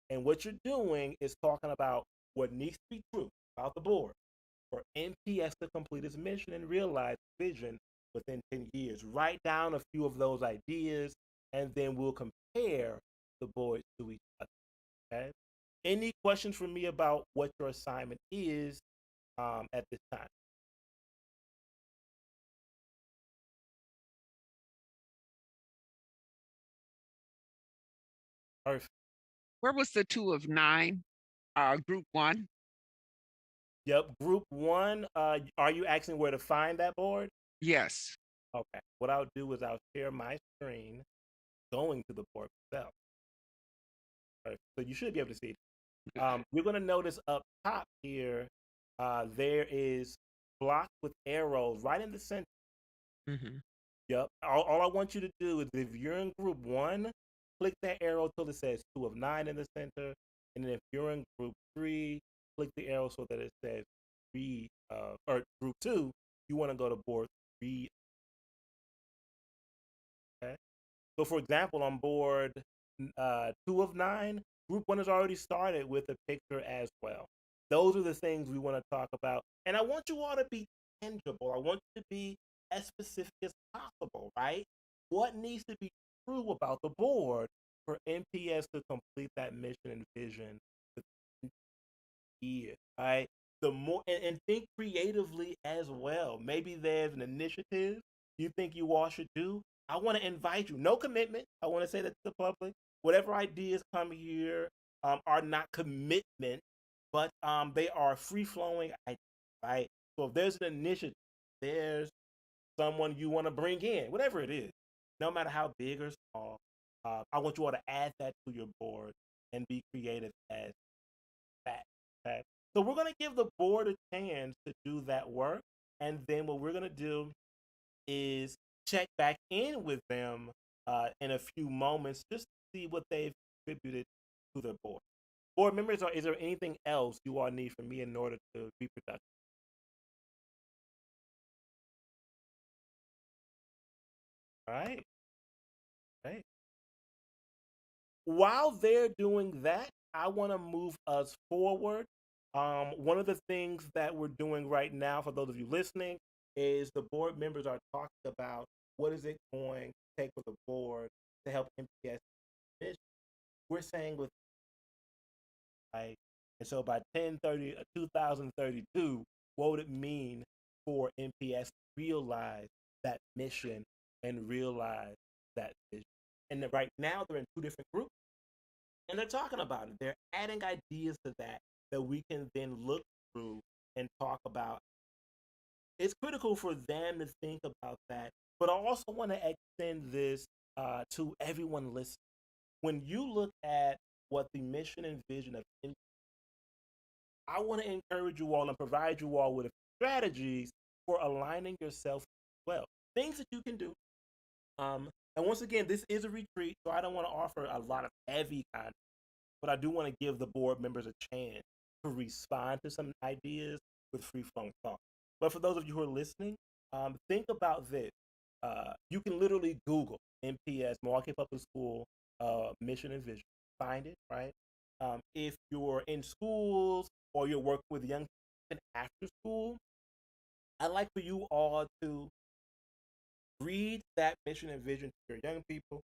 And what you're doing is talking about what needs to be true about the board for MPS to complete its mission and realize vision within 10 years. Write down a few of those ideas, and then we'll compare the boards to each other. Okay? Any questions for me about what your assignment is at this time? Perfect. Where was the 2 of 9? Group 1? Yep, group 1. Are you asking where to find that board? Yes. Okay. What I'll do is I'll share my screen going to the board itself. Perfect. So you should be able to see it. You're going to notice up top here, there is blocked with arrows right in the center. Mm-hmm. Yep. All I want you to do is if you're in group 1, click that arrow till it says 2 of 9 in the center. And then if you're in group 3, click the arrow so that it says 3, or group 2, you want to go to board 3. Okay. So for example, on board 2 of 9, group 1 has already started with a picture as well. Those are the things we want to talk about. And I want you all to be tangible. I want you to be as specific as possible, right? What needs to be true about the board for MPS to complete that mission and vision within years, right? The more and think creatively as well. Maybe there's an initiative you think you all should do. I want to invite you. No commitment. I want to say that to the public. Whatever ideas come here are not commitment, but they are free flowing ideas, right? So if there's an initiative, there's someone you want to bring in, whatever it is, no matter how big or small, I want you all to add that to your board and be creative as that. Okay. So we're going to give the board a chance to do that work. And then what we're going to do is check back in with them in a few moments just to see what they've contributed to the board. Board members, is there anything else you all need from me in order to be productive? All right. Right. While they're doing that, I want to move us forward. One of the things that we're doing right now, for those of you listening, is the board members are talking about what is it going to take for the board to help MPS mission. We're saying with right, and so by 2032, what would it mean for MPS to realize that mission and realize that vision? And right now they're in 2 different groups. And they're talking about it. They're adding ideas to that we can then look through and talk about. It's critical for them to think about that. But I also want to extend this to everyone listening. When you look at what the mission and vision of MPS, I want to encourage you all and provide you all with strategies for aligning yourself well. Things that you can do. And once again, this is a retreat, so I don't want to offer a lot of heavy content, but I do want to give the board members a chance to respond to some ideas with free-flowing thought. But for those of you who are listening, think about this. You can literally Google MPS, Milwaukee Public School mission and vision. Find it, right? If you're in schools or you're working with young people after school, I'd like for you all to read that mission and vision to your young people,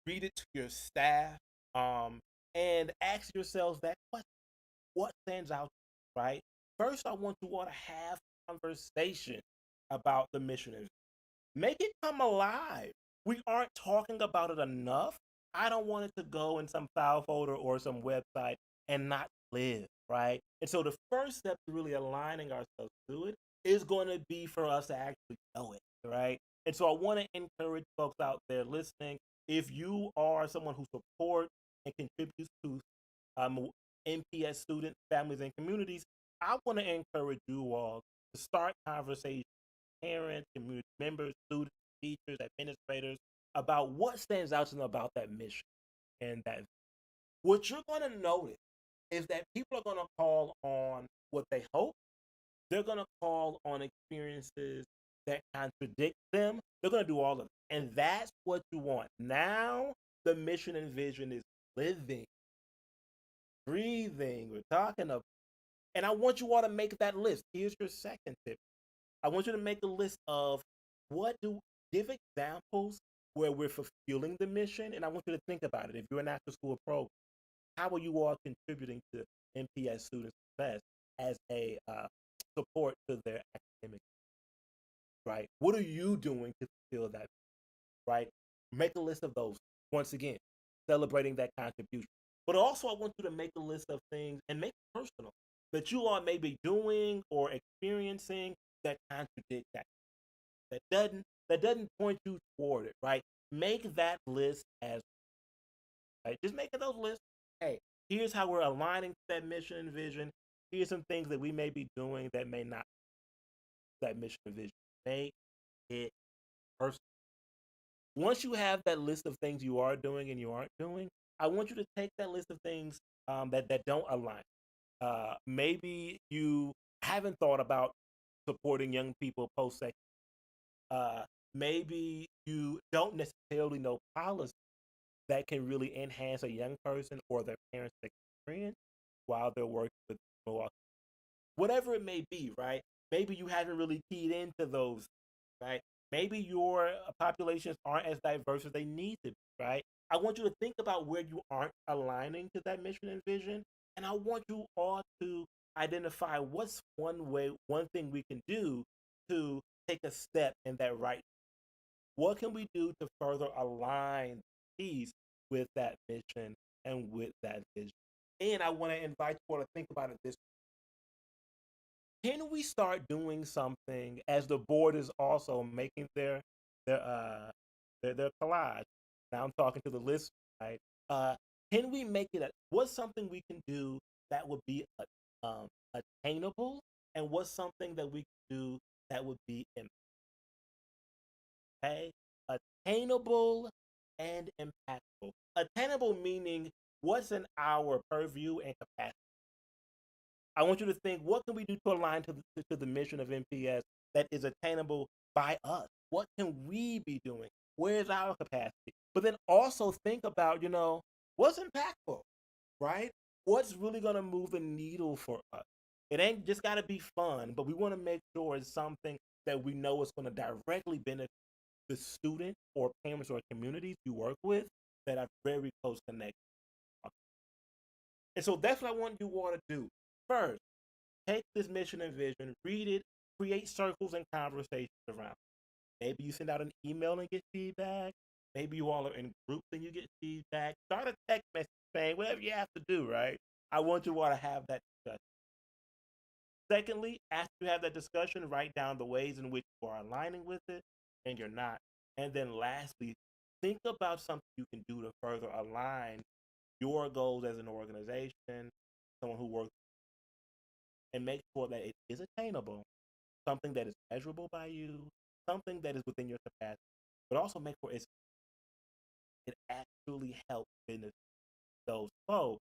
read it to your staff, and ask yourselves that question. What stands out, right? First, I want you all to have conversation about the mission and vision. Make it come alive. We aren't talking about it enough. I don't want it to go in some file folder or some website and not live, right? And so the first step to really aligning ourselves to it is going to be for us to actually know it, right? And so I want to encourage folks out there listening, if you are someone who supports and contributes to MPS students, families, and communities, I want to encourage you all to start conversations with parents, community members, students, teachers, administrators, about what stands out to them about that mission and that. What you're going to notice is that people are going to call on what they hope. They're going to call on experiences that contradict them. They're going to do all of it. And that's what you want. Now the mission and vision is living, breathing. We're talking about. And I want you all to make that list. Here's your second tip. I want you to make a list of give examples where we're fulfilling the mission. And I want you to think about it. If you're an after school program, how are you all contributing to MPS students' success as a support to their academic, right? What are you doing to fulfill that, right? Make a list of those. Once again, celebrating that contribution. But also, I want you to make a list of things and make it personal that you all may be doing or experiencing that contradict that doesn't point you toward it, right? Make that list as right. Just making those lists. Hey, Here's how we're aligning to that mission and vision. Here's some things that we may be doing that may not that mission and vision. Make it personal. Once you have that list of things you are doing and you aren't doing, I want you to take that list of things that don't align. Maybe you haven't thought about supporting young people post secondary. Maybe you don't necessarily know policy that can really enhance a young person or their parents' experience while they're working with Milwaukee. Whatever it may be, right? Maybe you haven't really keyed into those, right? Maybe your populations aren't as diverse as they need to be, right? I want you to think about where you aren't aligning to that mission and vision. And I want you all to identify what's one thing we can do to take a step in that right. What can we do to further align these with that mission and with that vision? And I want to invite you all to think about it this way. Can we start doing something as the board is also making their collage? Now I'm talking to the listeners, right? Can we make it? What's something we can do that would be attainable, and what's something that we can do that would be attainable and impactful? Attainable meaning what's in our purview and capacity. I want you to think, what can we do to align to the mission of MPS that is attainable by us? What can we be doing? Where's our capacity? But then also think about, what's impactful, right? What's really going to move the needle for us? It ain't just got to be fun, but we want to make sure it's something that we know is going to directly benefit the student or parents or communities you work with that are very close connected. And so that's what I want you all to do. First, take this mission and vision, read it, create circles and conversations around it. Maybe you send out an email and get feedback. Maybe you all are in groups and you get feedback. Start a text message saying whatever you have to do, right? I want you all to have that discussion. Secondly, after you have that discussion, write down the ways in which you are aligning with it and you're not. And then lastly, think about something you can do to further align your goals as an organization, someone who works, and make sure that it is attainable, something that is measurable by you, something that is within your capacity, but also make sure it actually helps benefit those folks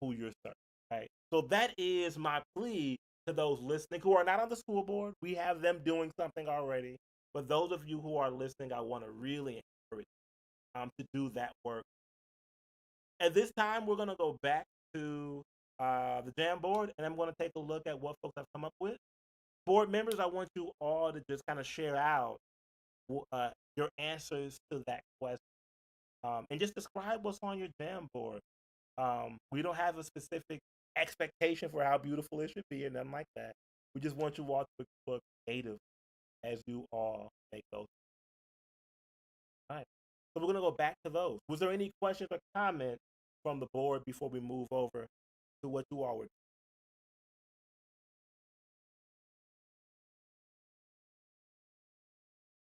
who you're serving, right? So that is my plea to those listening who are not on the school board. We have them doing something already. But those of you who are listening, I want to really encourage you to do that work. At this time, we're going to go back to the Jamboard, and I'm going to take a look at what folks have come up with. Board members, I want you all to just kind of share out your answers to that question. And just describe what's on your Jamboard. We don't have a specific expectation for how beautiful it should be and nothing like that. We just want you all to look creative as you all make those. All right. So we're going to go back to those. Was there any questions or comments from the board before we move over to what you all were doing?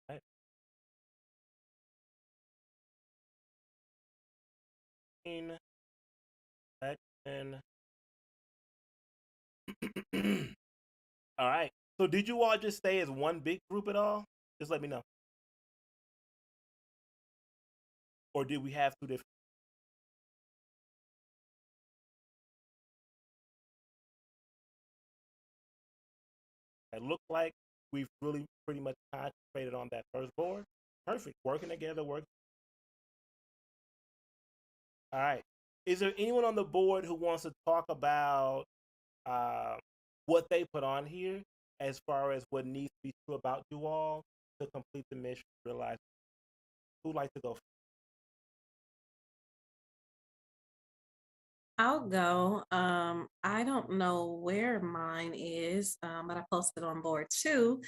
All right. Section. All right. So did you all just stay as one big group at all? Just let me know. Or did we have two different? It looked like we've really pretty much concentrated on that first board. Perfect. Working together, working. All right. Is there anyone on the board who wants to talk about what they put on here as far as what needs to be true about you all to complete the mission, realize? Who'd like to go first? I'll go. I don't know where mine is, but I posted on board too.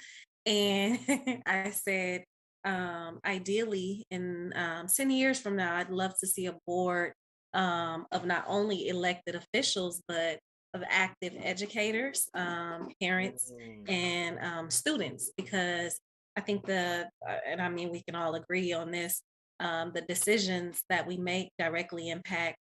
And I said, ideally, in 10 years from now, I'd love to see a board of not only elected officials, but of active educators, parents, and students, because I think and I mean, we can all agree on this. the decisions that we make directly impact,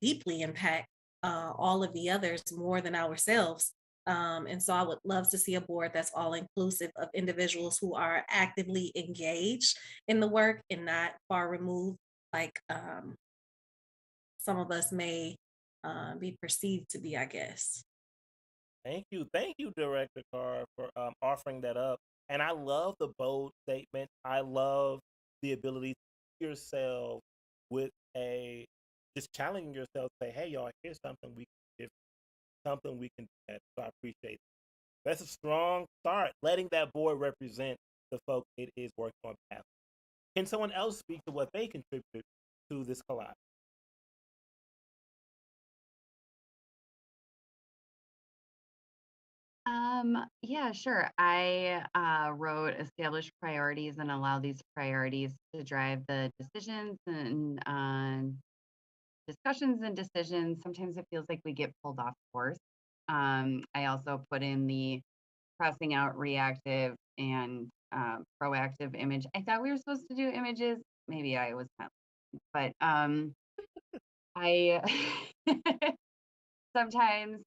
deeply impact all of the others more than ourselves. And so I would love to see a board that's all inclusive of individuals who are actively engaged in the work and not far removed, like some of us may be perceived to be, I guess. Thank you, Director Carr, for offering that up. And I love the bold statement. I love the ability to see yourself with a just challenging yourself. Say, hey, y'all, here's something we can do, something we can do. That. So I appreciate it. That's a strong start. Letting that board represent the folks it is working on behalf. Can someone else speak to what they contribute to this collage? Yeah, sure. I wrote established priorities and allow these priorities to drive the decisions and discussions and decisions. Sometimes it feels like we get pulled off course. I also put in the crossing out reactive and proactive image. I thought we were supposed to do images. Maybe I was not, but I sometimes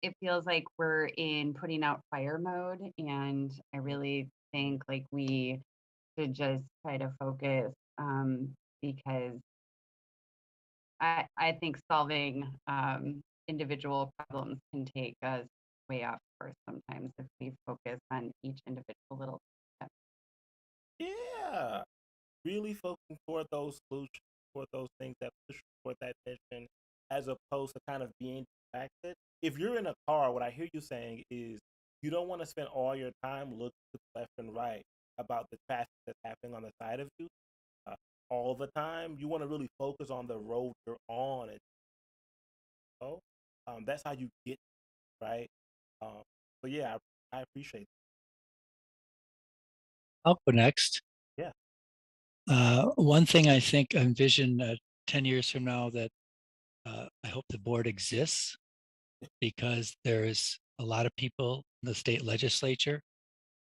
it feels like we're in putting out fire mode, and I really think like we should just try to focus because I think solving individual problems can take us way off course sometimes if we focus on each individual little step. Yeah, really focusing toward those solutions, toward those things that push toward that vision, as opposed to kind of being distracted. If you're in a car, what I hear you saying is you don't want to spend all your time looking to the left and right about the traffic that's happening on the side of you uh, all the time. You want to really focus on the road you're on, and so that's how you get right. Um, so yeah, I appreciate I'll go next. it. Yeah. One thing I think I envision 10 years from now that I hope the board exists because there's a lot of people in the state legislature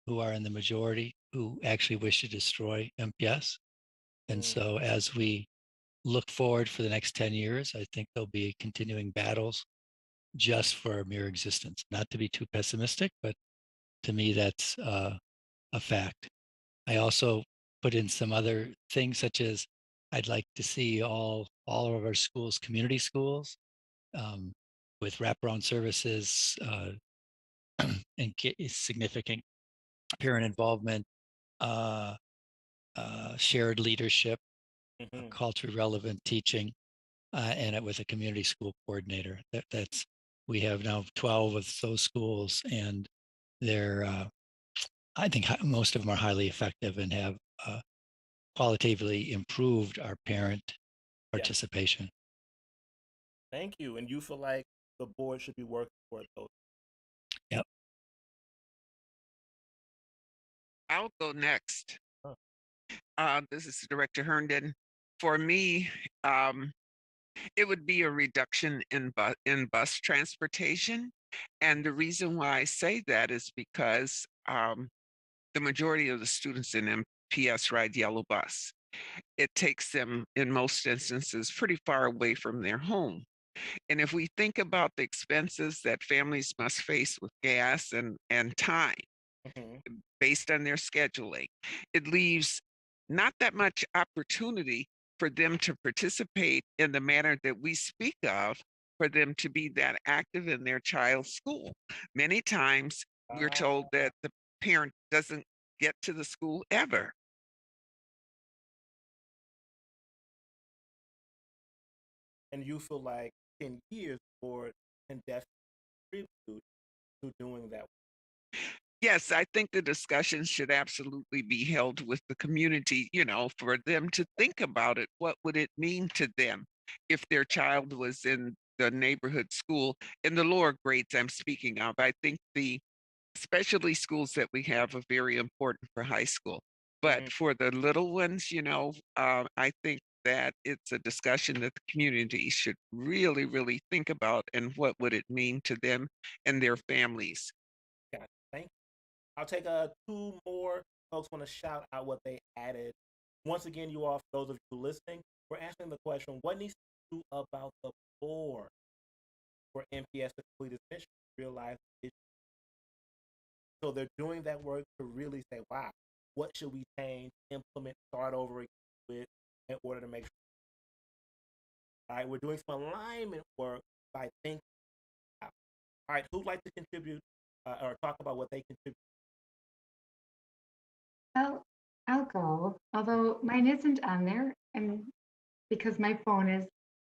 who are in the majority who actually wish to destroy MPS. And Mm. so as we look forward for the next 10 years, I think there'll be continuing battles just for mere existence. Not to be too pessimistic, but to me, that's a fact. I also put in some other things such as I'd like to see all of our schools, community schools, um, with wraparound services and significant parent involvement, uh, shared leadership, Hmm. culturally relevant teaching, and it with a community school coordinator. That's we have now 12 of those schools, and they're I think most of them are highly effective and have qualitatively improved our parent Yeah. participation. Thank you. And you feel like the board should be working toward those. Yep. I'll go next. Huh. This is Director Herndon. For me, it would be a reduction in bus transportation. And the reason why I say that is because the majority of the students in MPS ride yellow bus. It takes them, in most instances, pretty far away from their home. And if we think about the expenses that families must face with gas and time Mhm. based on their scheduling, it leaves not that much opportunity for them to participate in the manner that we speak of, for them to be that active in their child's school. Many times we're told Ah, that the parent doesn't get to the school ever. and you feel like 10 years board can definitely contribute to doing that. Yes, I think the discussion should absolutely be held with the community, for them to think about it. What would it mean to them if their child was in the neighborhood school in the lower grades I'm speaking of? I think the especially schools that we have are very important for high school. Mhm. But for the little ones, I think that it's a discussion that the community should really, really think about and what would it mean to them and their families. Got it. Thank you. I'll take two more folks want to shout out what they added Once again, you all, for those of you listening, we're answering the question, what needs to do about the board for MPS to complete its mission, realize it. So they're doing that work to really say, wow, what should we change, implement, start over again with in order to make sure. All right, we're doing some alignment work by thinking out. All right, who'd like to contribute or talk about what they contribute? I'll go, although mine isn't on there, and because my phone is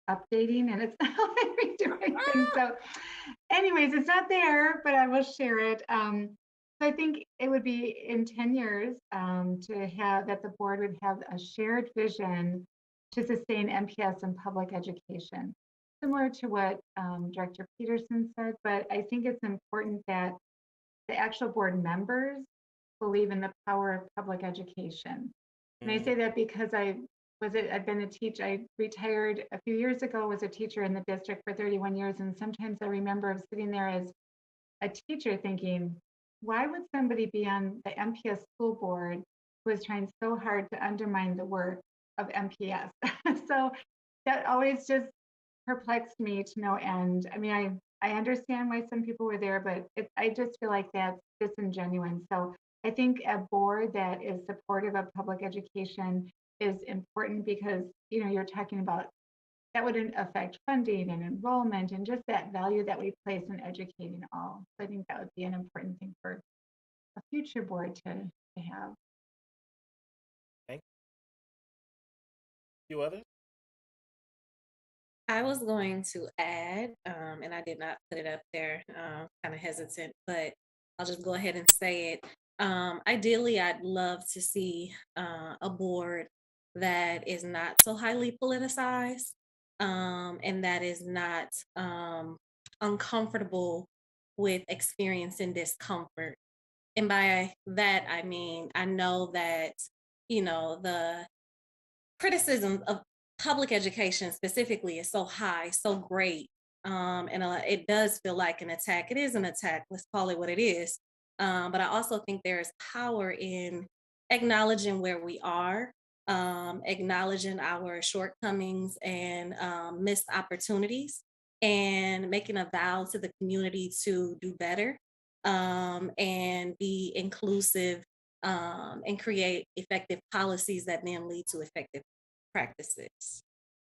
updating and it's not letting me do anything. So anyways, it's not there, but I will share it. So I think it would be in 10 years to have that the board would have a shared vision to sustain MPS in public education, similar to what Director Peterson said, but I think it's important that the actual board members believe in the power of public education. And I say that because I've been a teacher. I retired a few years ago, was a teacher in the district for 31 years. And sometimes I remember sitting there as a teacher thinking, why would somebody be on the MPS school board who is trying so hard to undermine the work of MPS? So that always just perplexed me to no end. I mean, I understand why some people were there, but I just feel like that's disingenuous. So I think a board that is supportive of public education is important because, you're talking about that would affect funding and enrollment and just that value that we place in educating all. So I think that would be an important thing for a future board to have. Thank you. Others? I was going to add, and I did not put it up there, kind of hesitant, but I'll just go ahead and say it. Ideally, I'd love to see a board that is not so highly politicized and that is not uncomfortable with experiencing discomfort. And by that, I mean, I know that, the criticism of public education specifically is so high, so great. And it does feel like an attack. It is an attack. Let's call it what it is. But I also think there is power in acknowledging where we are, acknowledging our shortcomings and missed opportunities, and making a vow to the community to do better and be inclusive and create effective policies that then lead to effective practices.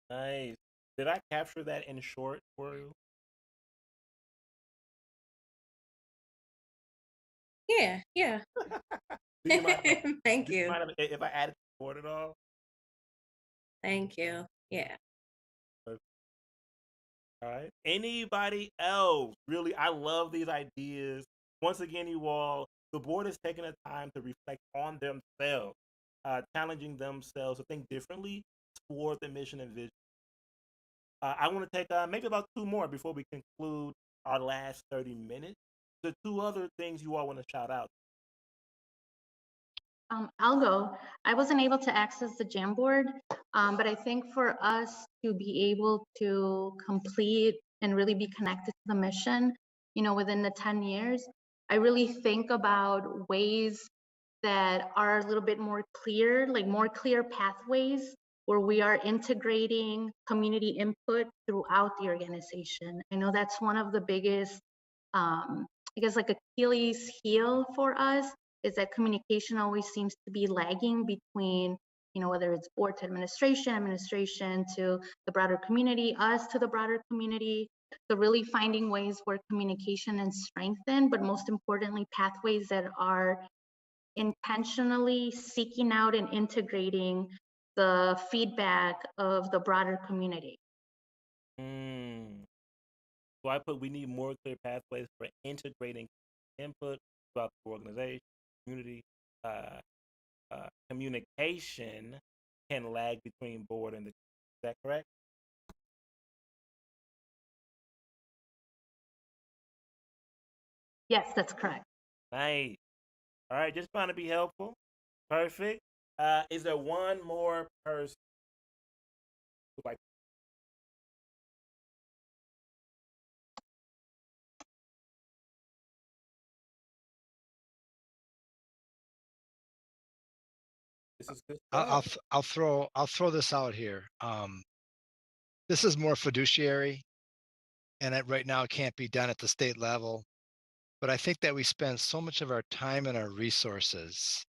Nice. Did I capture that in short for you? Yeah. Do you mind Thank do you you. mind if I added support at all? Thank you. Yeah. All right. Anybody else? Really, I love these ideas. Once again, you all, the board is taking the time to reflect on themselves, challenging themselves to think differently toward the mission and vision. I want to take maybe about two more before we conclude our last 30 minutes. The two other things you all want to shout out. I'll go. I wasn't able to access the Jamboard, but I think for us to be able to complete and really be connected to the mission, within the 10 years, I really think about ways that are a little bit more clear, like more clear pathways where we are integrating community input throughout the organization. I know that's one of the biggest, I guess, like Achilles heel for us, is that communication always seems to be lagging between, whether it's board to administration to the broader community, us to the broader community. So really finding ways where communication is strengthened, but most importantly, pathways that are intentionally seeking out and integrating the feedback of the broader community. So I put, we need more clear pathways for integrating input throughout the organization, community. Communication can lag between board and the. Is that correct? Yes, that's correct. Nice. All right, just trying to be helpful. Perfect. Is there one more person who'd like? This is good I'll stuff. I'll throw this out here. This is more fiduciary, and right now it can't be done at the state level. But I think that we spend so much of our time and our resources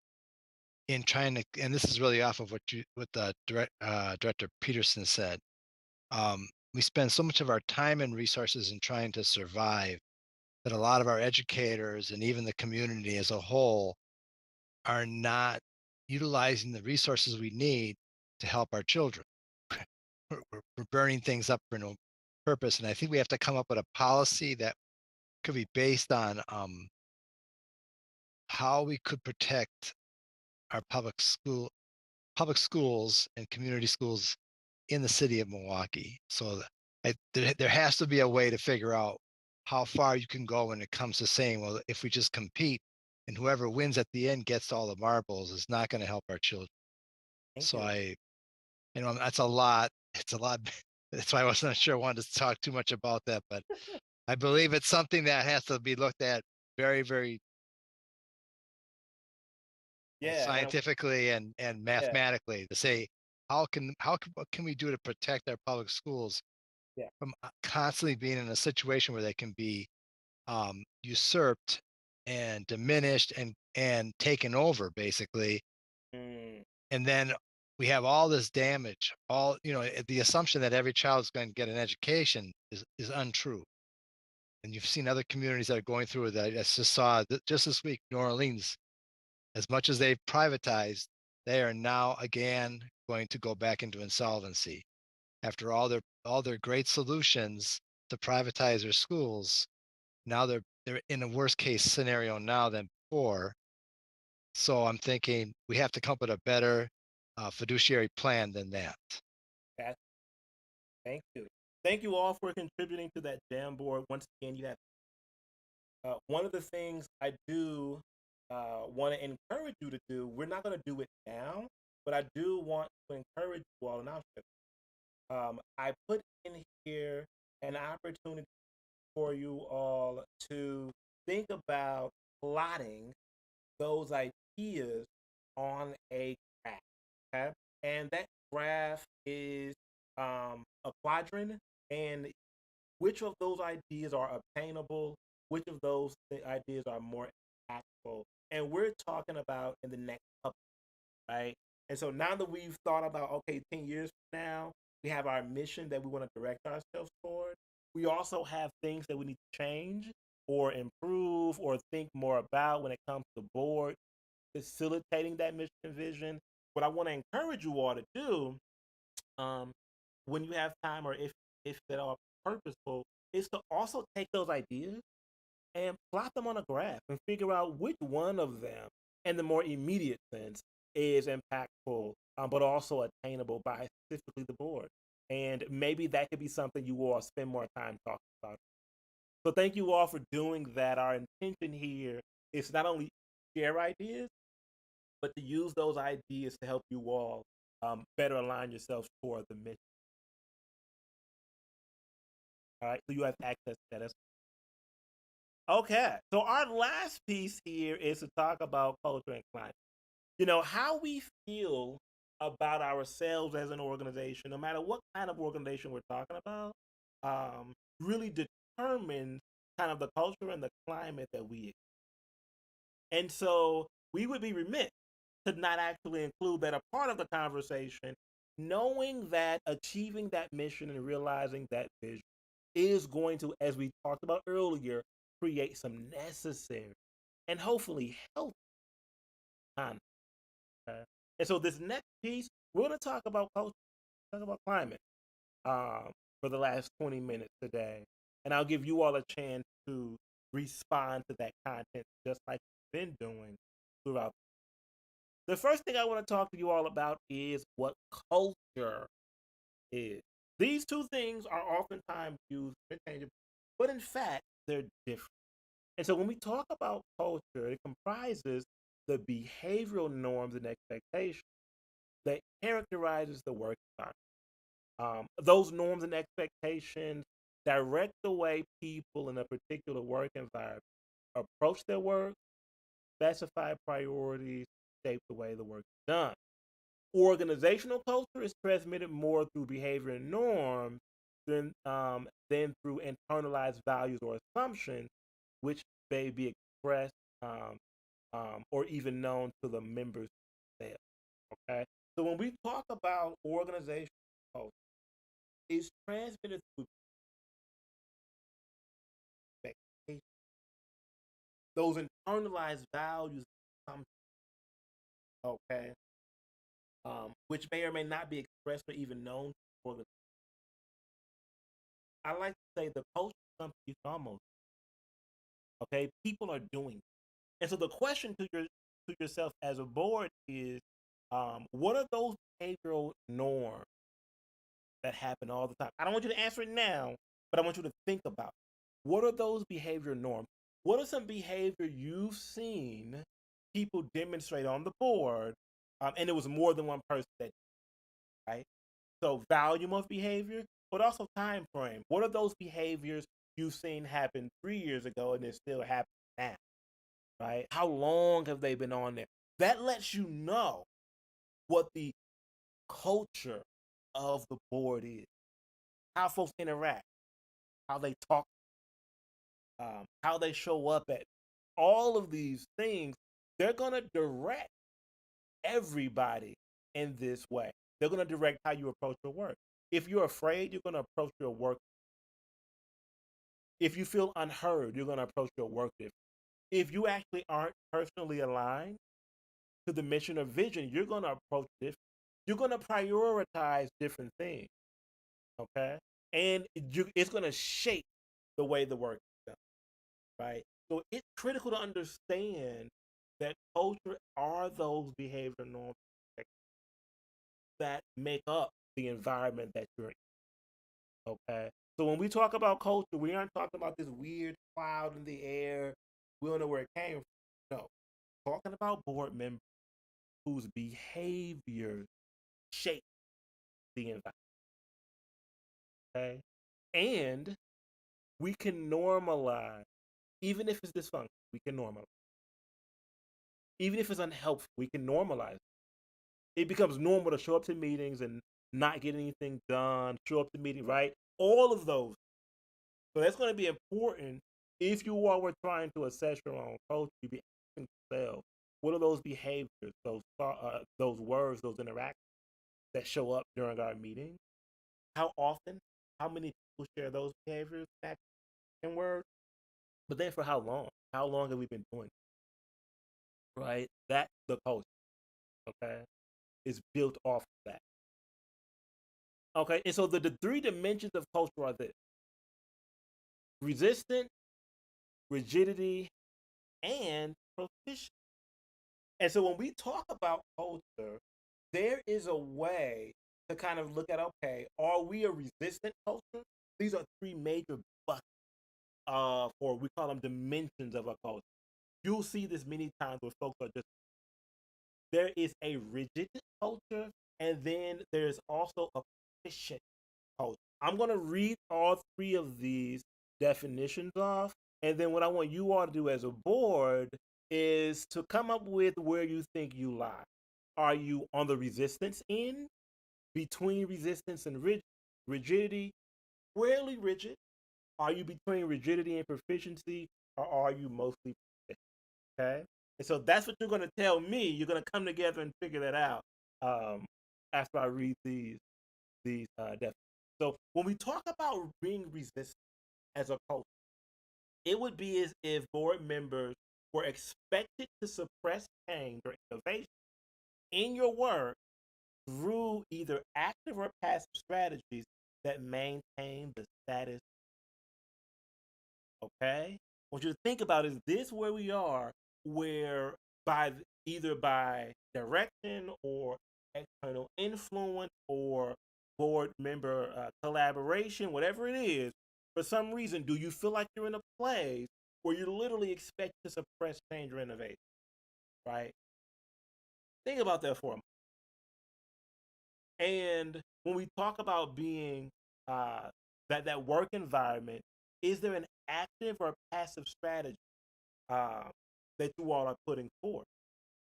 in trying to, and this is really off of what the director Peterson said. We spend so much of our time and resources in trying to survive that a lot of our educators and even the community as a whole are not utilizing the resources we need to help our children. We're burning things up for no purpose, and I think we have to come up with a policy that could be based on how we could protect our public schools and community schools in the city of Milwaukee. So there has to be a way to figure out how far you can go when it comes to saying, well, if we just compete and whoever wins at the end gets all the marbles, is not going to help our children. Thank So you. that's a lot. It's a lot. That's why I wasn't sure I wanted to talk too much about that, but I believe it's something that has to be looked at very, very Yeah, and scientifically and yeah, mathematically to say what can we do to protect our public schools yeah. from constantly being in a situation where they can be usurped and diminished and taken over basically, Mm, and then we have all this damage. All the assumption that every child is going to get an education is untrue. And you've seen other communities that are going through that. I just saw just this week, New Orleans. As much as they've privatized, they are now again going to go back into insolvency after all their great solutions to privatize their schools. Now they're in a worse case scenario now than before. So I'm thinking we have to come up with a better fiduciary plan than that. that, thank you. Thank you all for contributing to that jam board. Once again, you have one of the things I do want to encourage you to do. We're not going to do it now, but I do want to encourage you all, and I'll share. I put in here an opportunity for you all to think about plotting those ideas on a graph. Okay? And that graph is a quadrant, and which of those ideas are obtainable, which of those ideas are more impactful. And we're talking about in the next couple, right? And so now that we've thought about, okay, 10 years from now, we have our mission that we want to direct ourselves toward. We also have things that we need to change or improve or think more about when it comes to board facilitating that mission and vision. What I want to encourage you all to do, um, when you have time or if at all purposeful, is to also take those ideas and plot them on a graph and figure out which one of them, in the more immediate sense, is impactful, but also attainable by specifically the board. And maybe that could be something you all spend more time talking about. So thank you all for doing that. Our intention here is not only share ideas, but to use those ideas to help you all better align yourselves toward the mission. All right, so you have access to that. Okay, so our last piece here is to talk about culture and climate. How we feel about ourselves as an organization, no matter what kind of organization we're talking about, really determines kind of the culture and the climate that we. And so we would be remiss to not actually include that a part of the conversation, knowing that achieving that mission and realizing that vision is going to, as we talked about earlier, create some necessary and hopefully healthy content. Okay? And so this next piece, we're going to talk about culture, talk about climate for the last 20 minutes today. And I'll give you all a chance to respond to that content just like you've been doing throughout. The first thing I want to talk to you all about is what culture is. These two things are oftentimes used interchangeably, but in fact, they're different. And so when we talk about culture, it comprises the behavioral norms and expectations that characterizes the work environment. Those norms and expectations direct the way people in a particular work environment approach their work, specify priorities, shape the way the work is done. Organizational culture is transmitted more through behavior and norms than through internalized values or assumptions, which may be expressed or even known to the members themselves. Okay, so when we talk about organizational culture, it's transmitted through expectations, those internalized values, okay, which may or may not be expressed or even known to the organization. I like to say the culture is something you can almost, okay, people are doing it. And so the question to yourself as a board is, what are those behavioral norms that happen all the time? I don't want you to answer it now, but I want you to think about it. What are those behavior norms? What are some behavior you've seen people demonstrate on the board? And it was more than one person that, right? So volume of behavior, but also time frame. What are those behaviors you've seen happen 3 years ago and they're still happening now? Right? How long have they been on there? That lets you know what the culture of the board is, how folks interact, how they talk, how they show up at all of these things. They're going to direct everybody in this way. They're going to direct how you approach your work. If you're afraid, you're going to approach your work. If you feel unheard, you're going to approach your work differently. If you actually aren't personally aligned to the mission or vision, you're going to approach different. You're going to prioritize different things, okay? And it's going to shape the way the work is done, right? So it's critical to understand that culture are those behavior norms that make up the environment that you're in, okay? So when we talk about culture, we aren't talking about this weird cloud in the air. We don't know where it came from. No, talking about board members whose behaviors shape the environment, okay? And we can normalize, even if it's dysfunctional, we can normalize. Even if it's unhelpful, we can normalize. It becomes normal to show up to meetings and not get anything done, show up to meeting, right? All of those. So that's going to be important if you all were trying to assess your own culture. You be asking yourself, what are those behaviors, those words, those interactions that show up during our meeting? How often? How many people share those behaviors, actions, and words? But then for how long? How long have we been doing it? Right? That's the culture. Okay? Is built off of that. Okay, and so the three dimensions of culture are this: resistance, rigidity, and proficiency. And so when we talk about culture, there is a way to kind of look at, okay, are we a resistant culture? These are three major buckets for, we call them dimensions of a culture. You'll see this many times where folks are just, there is a rigid culture, and then there's also a proficient culture. I'm going to read all three of these definitions off, and then what I want you all to do as a board is to come up with where you think you lie. Are you on the resistance end, between resistance and rigidity, squarely rigid? Are you between rigidity and proficiency, or are you mostly proficient? Okay, and so that's what you're going to tell me. You're going to come together and figure that out after I read these definitions. So when we talk about being resistant as a culture, it would be as if board members were expected to suppress change or innovation in your work through either active or passive strategies that maintain the status. Okay? What you think about is this where we are, where either by direction or external influence or board member collaboration, whatever it is, for some reason, do you feel like you're in a place where you're literally expected to suppress change or innovation? Right? Think about that for a moment. And when we talk about being that work environment, is there an active or passive strategy that you all are putting forth?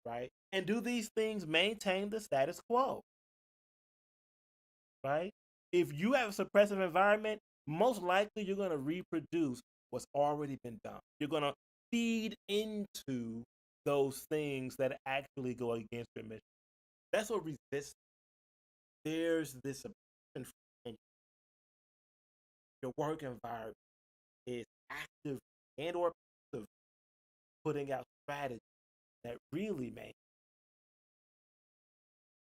right? And do these things maintain the status quo, right? If you have a suppressive environment, most likely you're going to reproduce what's already been done. You're going to feed into those things that actually go against your mission. That's what resistance. There's this oppression from your work environment is active and or passive, putting out strategies that really make.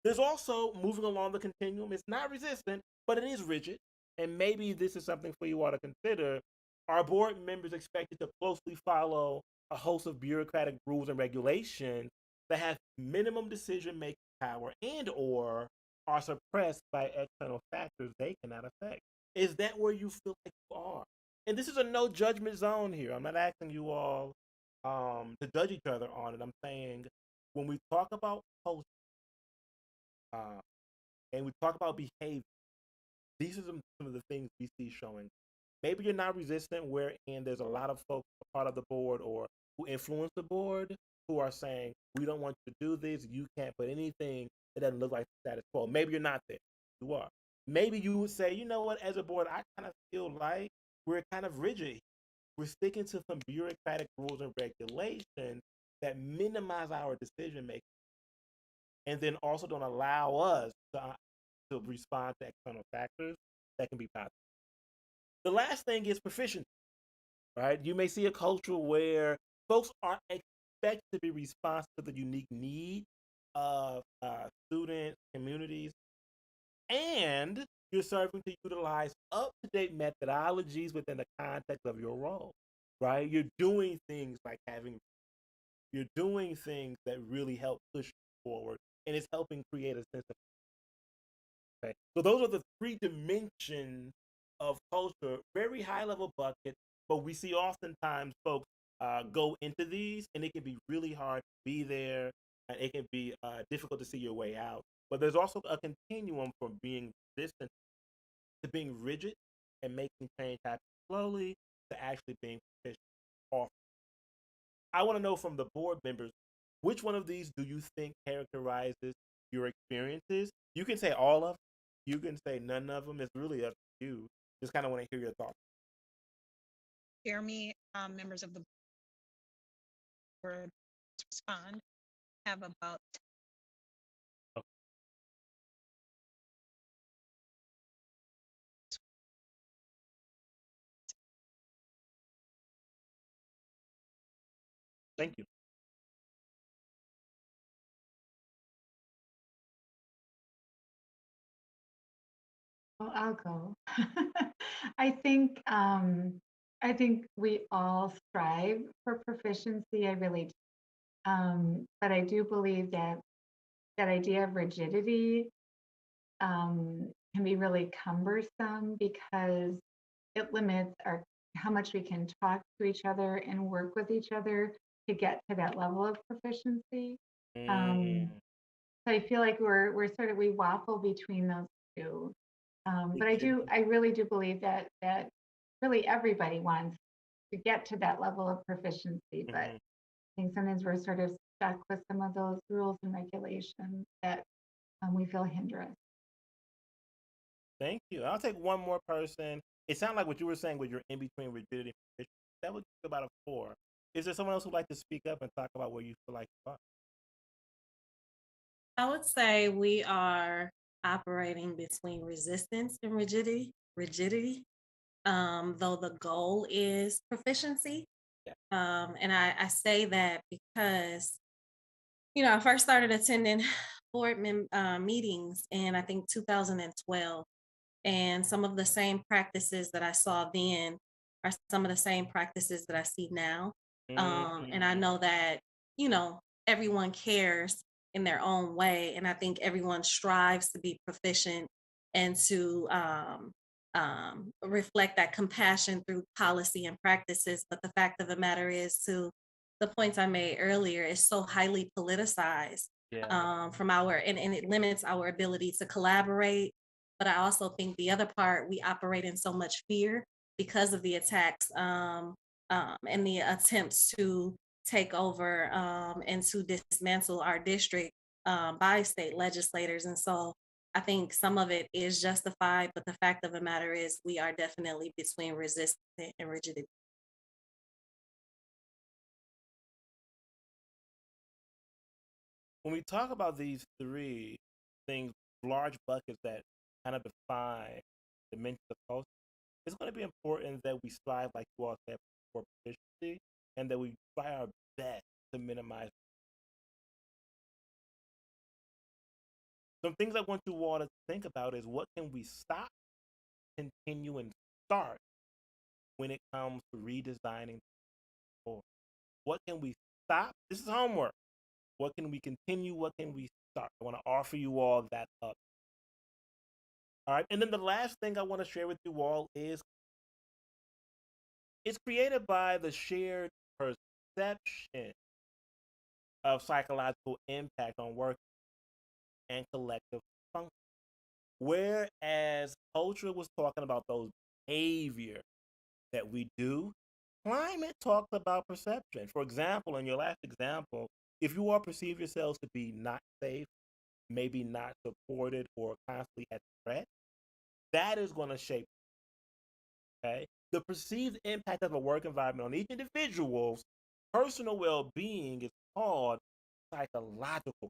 There's also moving along the continuum. It's not resistant, but it is rigid. And maybe this is something for you all to consider. Our board members expected to closely follow a host of bureaucratic rules and regulations that have minimum decision-making power and or are suppressed by external factors they cannot affect. Is that where you feel like you are? And this is a no judgment zone here. I'm not asking you all to judge each other on it. I'm saying when we talk about culture and we talk about behavior, these are some of the things we see showing. Maybe you're not resistant, wherein there's a lot of folks a part of the board or who influence the board who are saying, we don't want you to do this. You can't put anything that doesn't look like the status quo. Maybe you're not there. You are. Maybe you would say, you know what, as a board, I kind of feel like we're kind of rigid. We're sticking to some bureaucratic rules and regulations that minimize our decision making and then also don't allow us to respond to external factors that can be positive. The last thing is proficiency, right? You may see a culture where folks are expected to be responsive to the unique needs of students, communities, and you're serving to utilize up-to-date methodologies within the context of your role, right? You're doing things like you're doing things that really help push you forward, and it's helping create a sense of. Okay. So those are the three dimensions of culture, very high level bucket, but we see oftentimes folks go into these and it can be really hard to be there and it can be difficult to see your way out. But there's also a continuum from being resistant to being rigid and making change happen slowly to actually being proficient. Often. I want to know from the board members, which one of these do you think characterizes your experiences? You can say all of them. You can say none of them. It's really up to you. Just kind of want to hear your thoughts. Jeremy, members of the board to respond have about. Okay. Thank you. Well, I'll go. I think we all strive for proficiency. I really do. But I do believe that that idea of rigidity can be really cumbersome because it limits our how much we can talk to each other and work with each other to get to that level of proficiency. Um, so I feel like we waffle between those two. But I really do believe that really everybody wants to get to that level of proficiency, but I think sometimes we're sort of stuck with some of those rules and regulations that we feel hinder us. Thank you. I'll take one more person. It sounded like what you were saying with your in between rigidity and proficiency. That would give about a 4. Is there someone else who'd like to speak up and talk about where you feel like you are? I would say we are operating between resistance and rigidity, though the goal is proficiency. Yeah. And I say that because, I first started attending board meetings in, I think, 2012. And some of the same practices that I saw then are some of the same practices that I see now. And I know that, everyone cares in their own way. And I think everyone strives to be proficient and to reflect that compassion through policy and practices. But the fact of the matter is, to the points I made earlier, is so highly politicized and it limits our ability to collaborate. But I also think the other part, we operate in so much fear because of the attacks and the attempts to take over and to dismantle our district by state legislators. And so I think some of it is justified, but the fact of the matter is we are definitely between resistance and rigidity. When we talk about these three things, large buckets that kind of define dimensions of culture, it's going to be important that we strive, like you all said, for proficiency, and that we try our best to minimize. Some things I want you all to think about is what can we stop, continue, and start when it comes to redesigning the board? What can we stop? This is homework. What can we continue? What can we start? I want to offer you all that up. All right. And then the last thing I want to share with you all is it's created by the shared perception of psychological impact on work and collective function. Whereas culture was talking about those behavior that we do, climate talks about perception. For example, in your last example, if you all perceive yourselves to be not safe, maybe not supported, or constantly at threat, that is going to shape, okay? The perceived impact of a work environment on each individual's personal well-being is called psychological.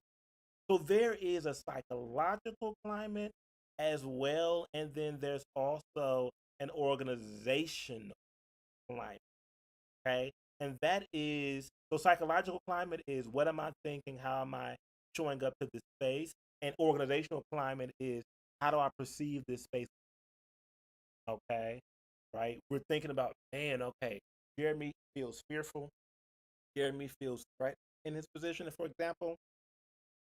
So there is a psychological climate as well, and then there's also an organizational climate, okay? And that is, so psychological climate is what am I thinking, how am I showing up to this space, and organizational climate is how do I perceive this space, okay? Right? We're thinking about, man, okay, Jeremy feels fearful, Jeremy feels threatened in his position. And for example,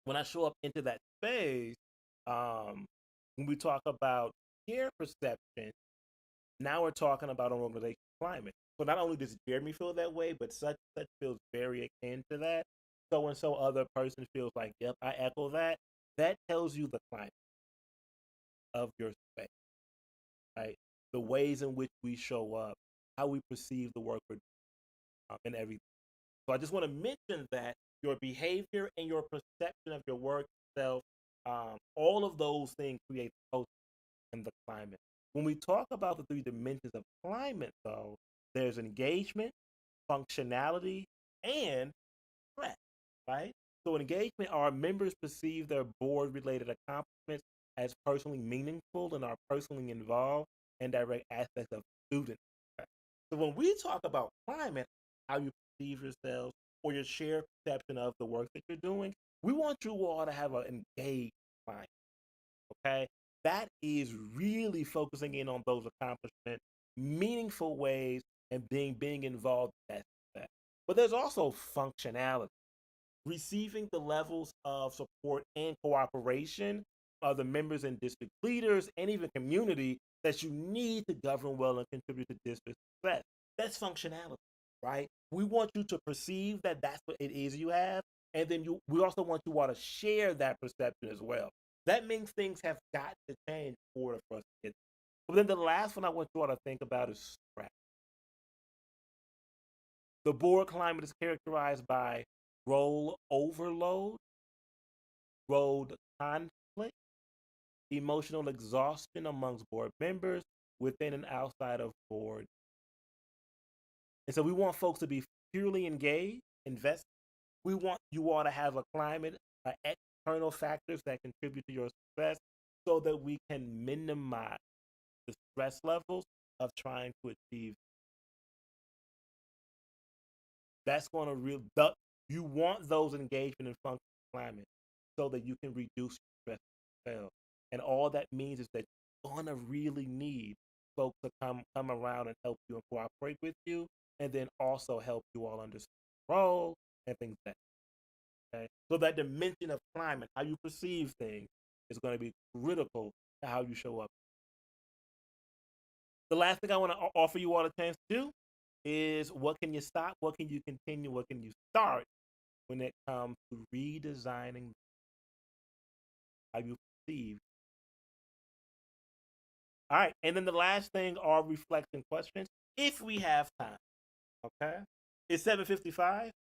when I show up into that space, when we talk about peer perception, now we're talking about an organizational climate. So not only does Jeremy feel that way, but such feels very akin to that. So and so other person feels like, yep, I echo that. That tells you the climate of your space, right? The ways in which we show up, how we perceive the work we're doing, and everything. So I just want to mention that your behavior and your perception of your work itself, all of those things create the culture and the climate. When we talk about the three dimensions of climate, though, there's engagement, functionality, and threat, right? So engagement, our members perceive their board-related accomplishments as personally meaningful and are personally involved in direct aspects of student. So when we talk about climate, how you perceive yourselves or your shared perception of the work that you're doing, we want you all to have an engaged climate, okay? That is really focusing in on those accomplishments, meaningful ways, and being involved in that. But there's also functionality, receiving the levels of support and cooperation of the members and district leaders and even community that you need to govern well and contribute to district success. That's functionality, right? We want you to perceive that that's what it is you have, and then we also want you all to share that perception as well. That means things have got to change in order for us to get. But then the last one I want you all to think about is stress. The board climate is characterized by role overload, role conflict, emotional exhaustion amongst board members within and outside of board. And so we want folks to be purely engaged, invested. We want you all to have a climate, external factors that contribute to your success so that we can minimize the stress levels of trying to achieve. That's going to you want those engagement and functional climate so that you can reduce stress as well. And all that means is that you're going to really need folks to come around and help you and cooperate with you, and then also help you all understand the role and things like that. Okay? So that dimension of climate, how you perceive things, is going to be critical to how you show up. The last thing I want to offer you all a chance to do is what can you stop, what can you continue, what can you start when it comes to redesigning how you perceive. All right, and then the last thing are reflection questions, if we have time, okay? It's 7:55.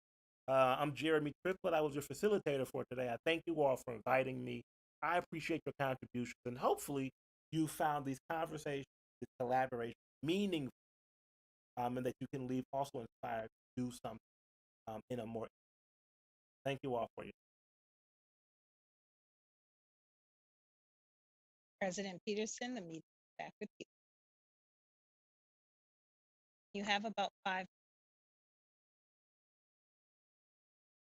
I'm Jeremy Triplett. I was your facilitator for today. I thank you all for inviting me. I appreciate your contributions, and hopefully you found these conversations, this collaboration meaningful, and that you can leave also inspired to do something in a more. Thank you all for your. President Peterson, the meeting is back with you. You have about 5.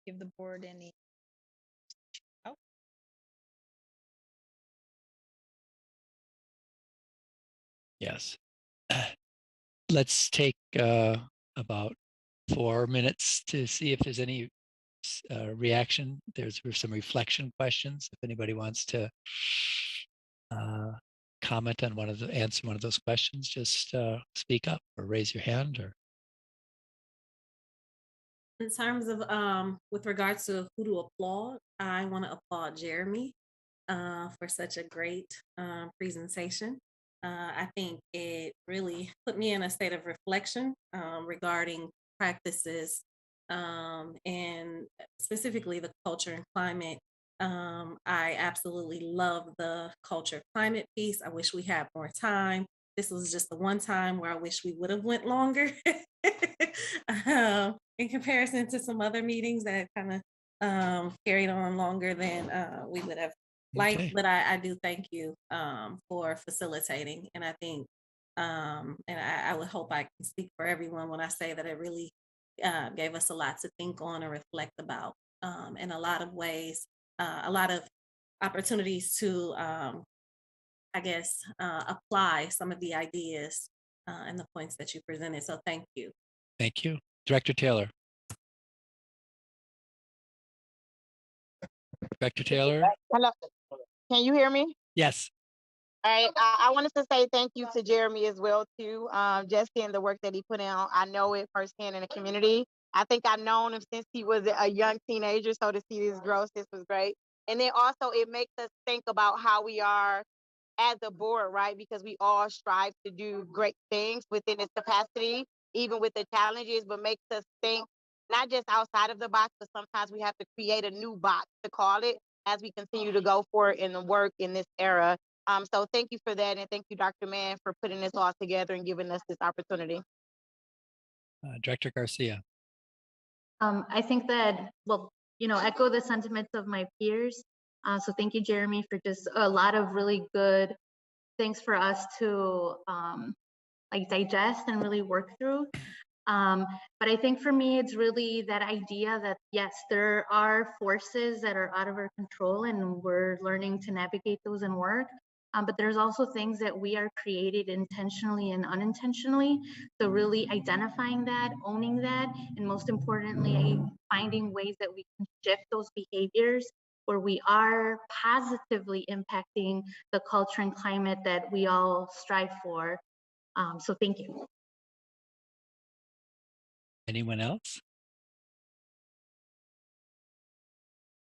Give the board any. Oh, Yes. Let's take about 4 minutes to see if there's any reaction. There's some reflection questions. If anybody wants to comment on answer one of those questions, just speak up or raise your hand. Or In terms of with regards to who to applaud, I want to applaud Jeremy for such a great presentation. I think it really put me in a state of reflection regarding practices and specifically the culture and climate. I absolutely love the culture climate piece. I wish we had more time. This was just the one time where I wish we would have went longer in comparison to some other meetings that kind of carried on longer than we would have liked. Okay. But I do thank you for facilitating, and I think and I would hope I can speak for everyone when I say that it really gave us a lot to think on and reflect about in a lot of ways, a lot of opportunities to, I guess, apply some of the ideas and the points that you presented. So thank you. Thank you. Director Taylor. Director Taylor? Hello, can you hear me? Yes. All right, I wanted to say thank you to Jeremy as well too. Just seeing the work that he put in, I know it firsthand in the community. I think I've known him since he was a young teenager, so to see this growth, this was great. And then also it makes us think about how we are as a board, right? Because we all strive to do great things within its capacity, even with the challenges, but makes us think not just outside of the box, but sometimes we have to create a new box to call it as we continue to go forward in the work in this era. So thank you for that. And thank you, Dr. Mann, for putting this all together and giving us this opportunity. Director Garcia. I think that, well, echo the sentiments of my peers. So thank you, Jeremy, for just a lot of really good things for us to like digest and really work through. But I think for me, it's really that idea that, yes, there are forces that are out of our control and we're learning to navigate those and work. But there's also things that we are created intentionally and unintentionally. So really identifying that, owning that, and most importantly, finding ways that we can shift those behaviors where we are positively impacting the culture and climate that we all strive for. So thank you. Anyone else?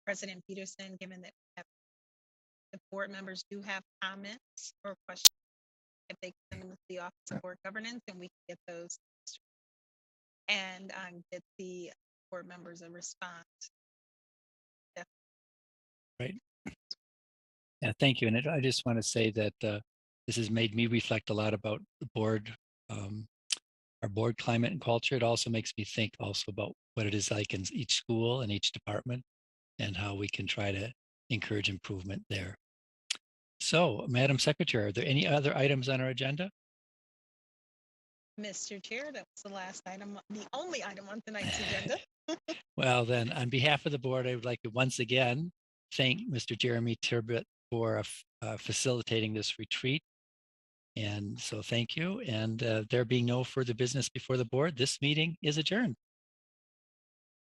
President Peterson, given that the board members do have comments or questions, if they come into the Office of Board Governance, and we can get those and get the board members a response. Right. Yeah, thank you. And I just want to say that this has made me reflect a lot about the board, our board climate and culture. It also makes me think also about what it is like in each school and each department and how we can try to encourage improvement there. So, Madam Secretary, are there any other items on our agenda? Mr. Chair, that was the last item, the only item on tonight's agenda. Well, then, on behalf of the board, I would like to once again thank Mr. Jeremy Triplett for facilitating this retreat. And so thank you. And there being no further business before the board, this meeting is adjourned.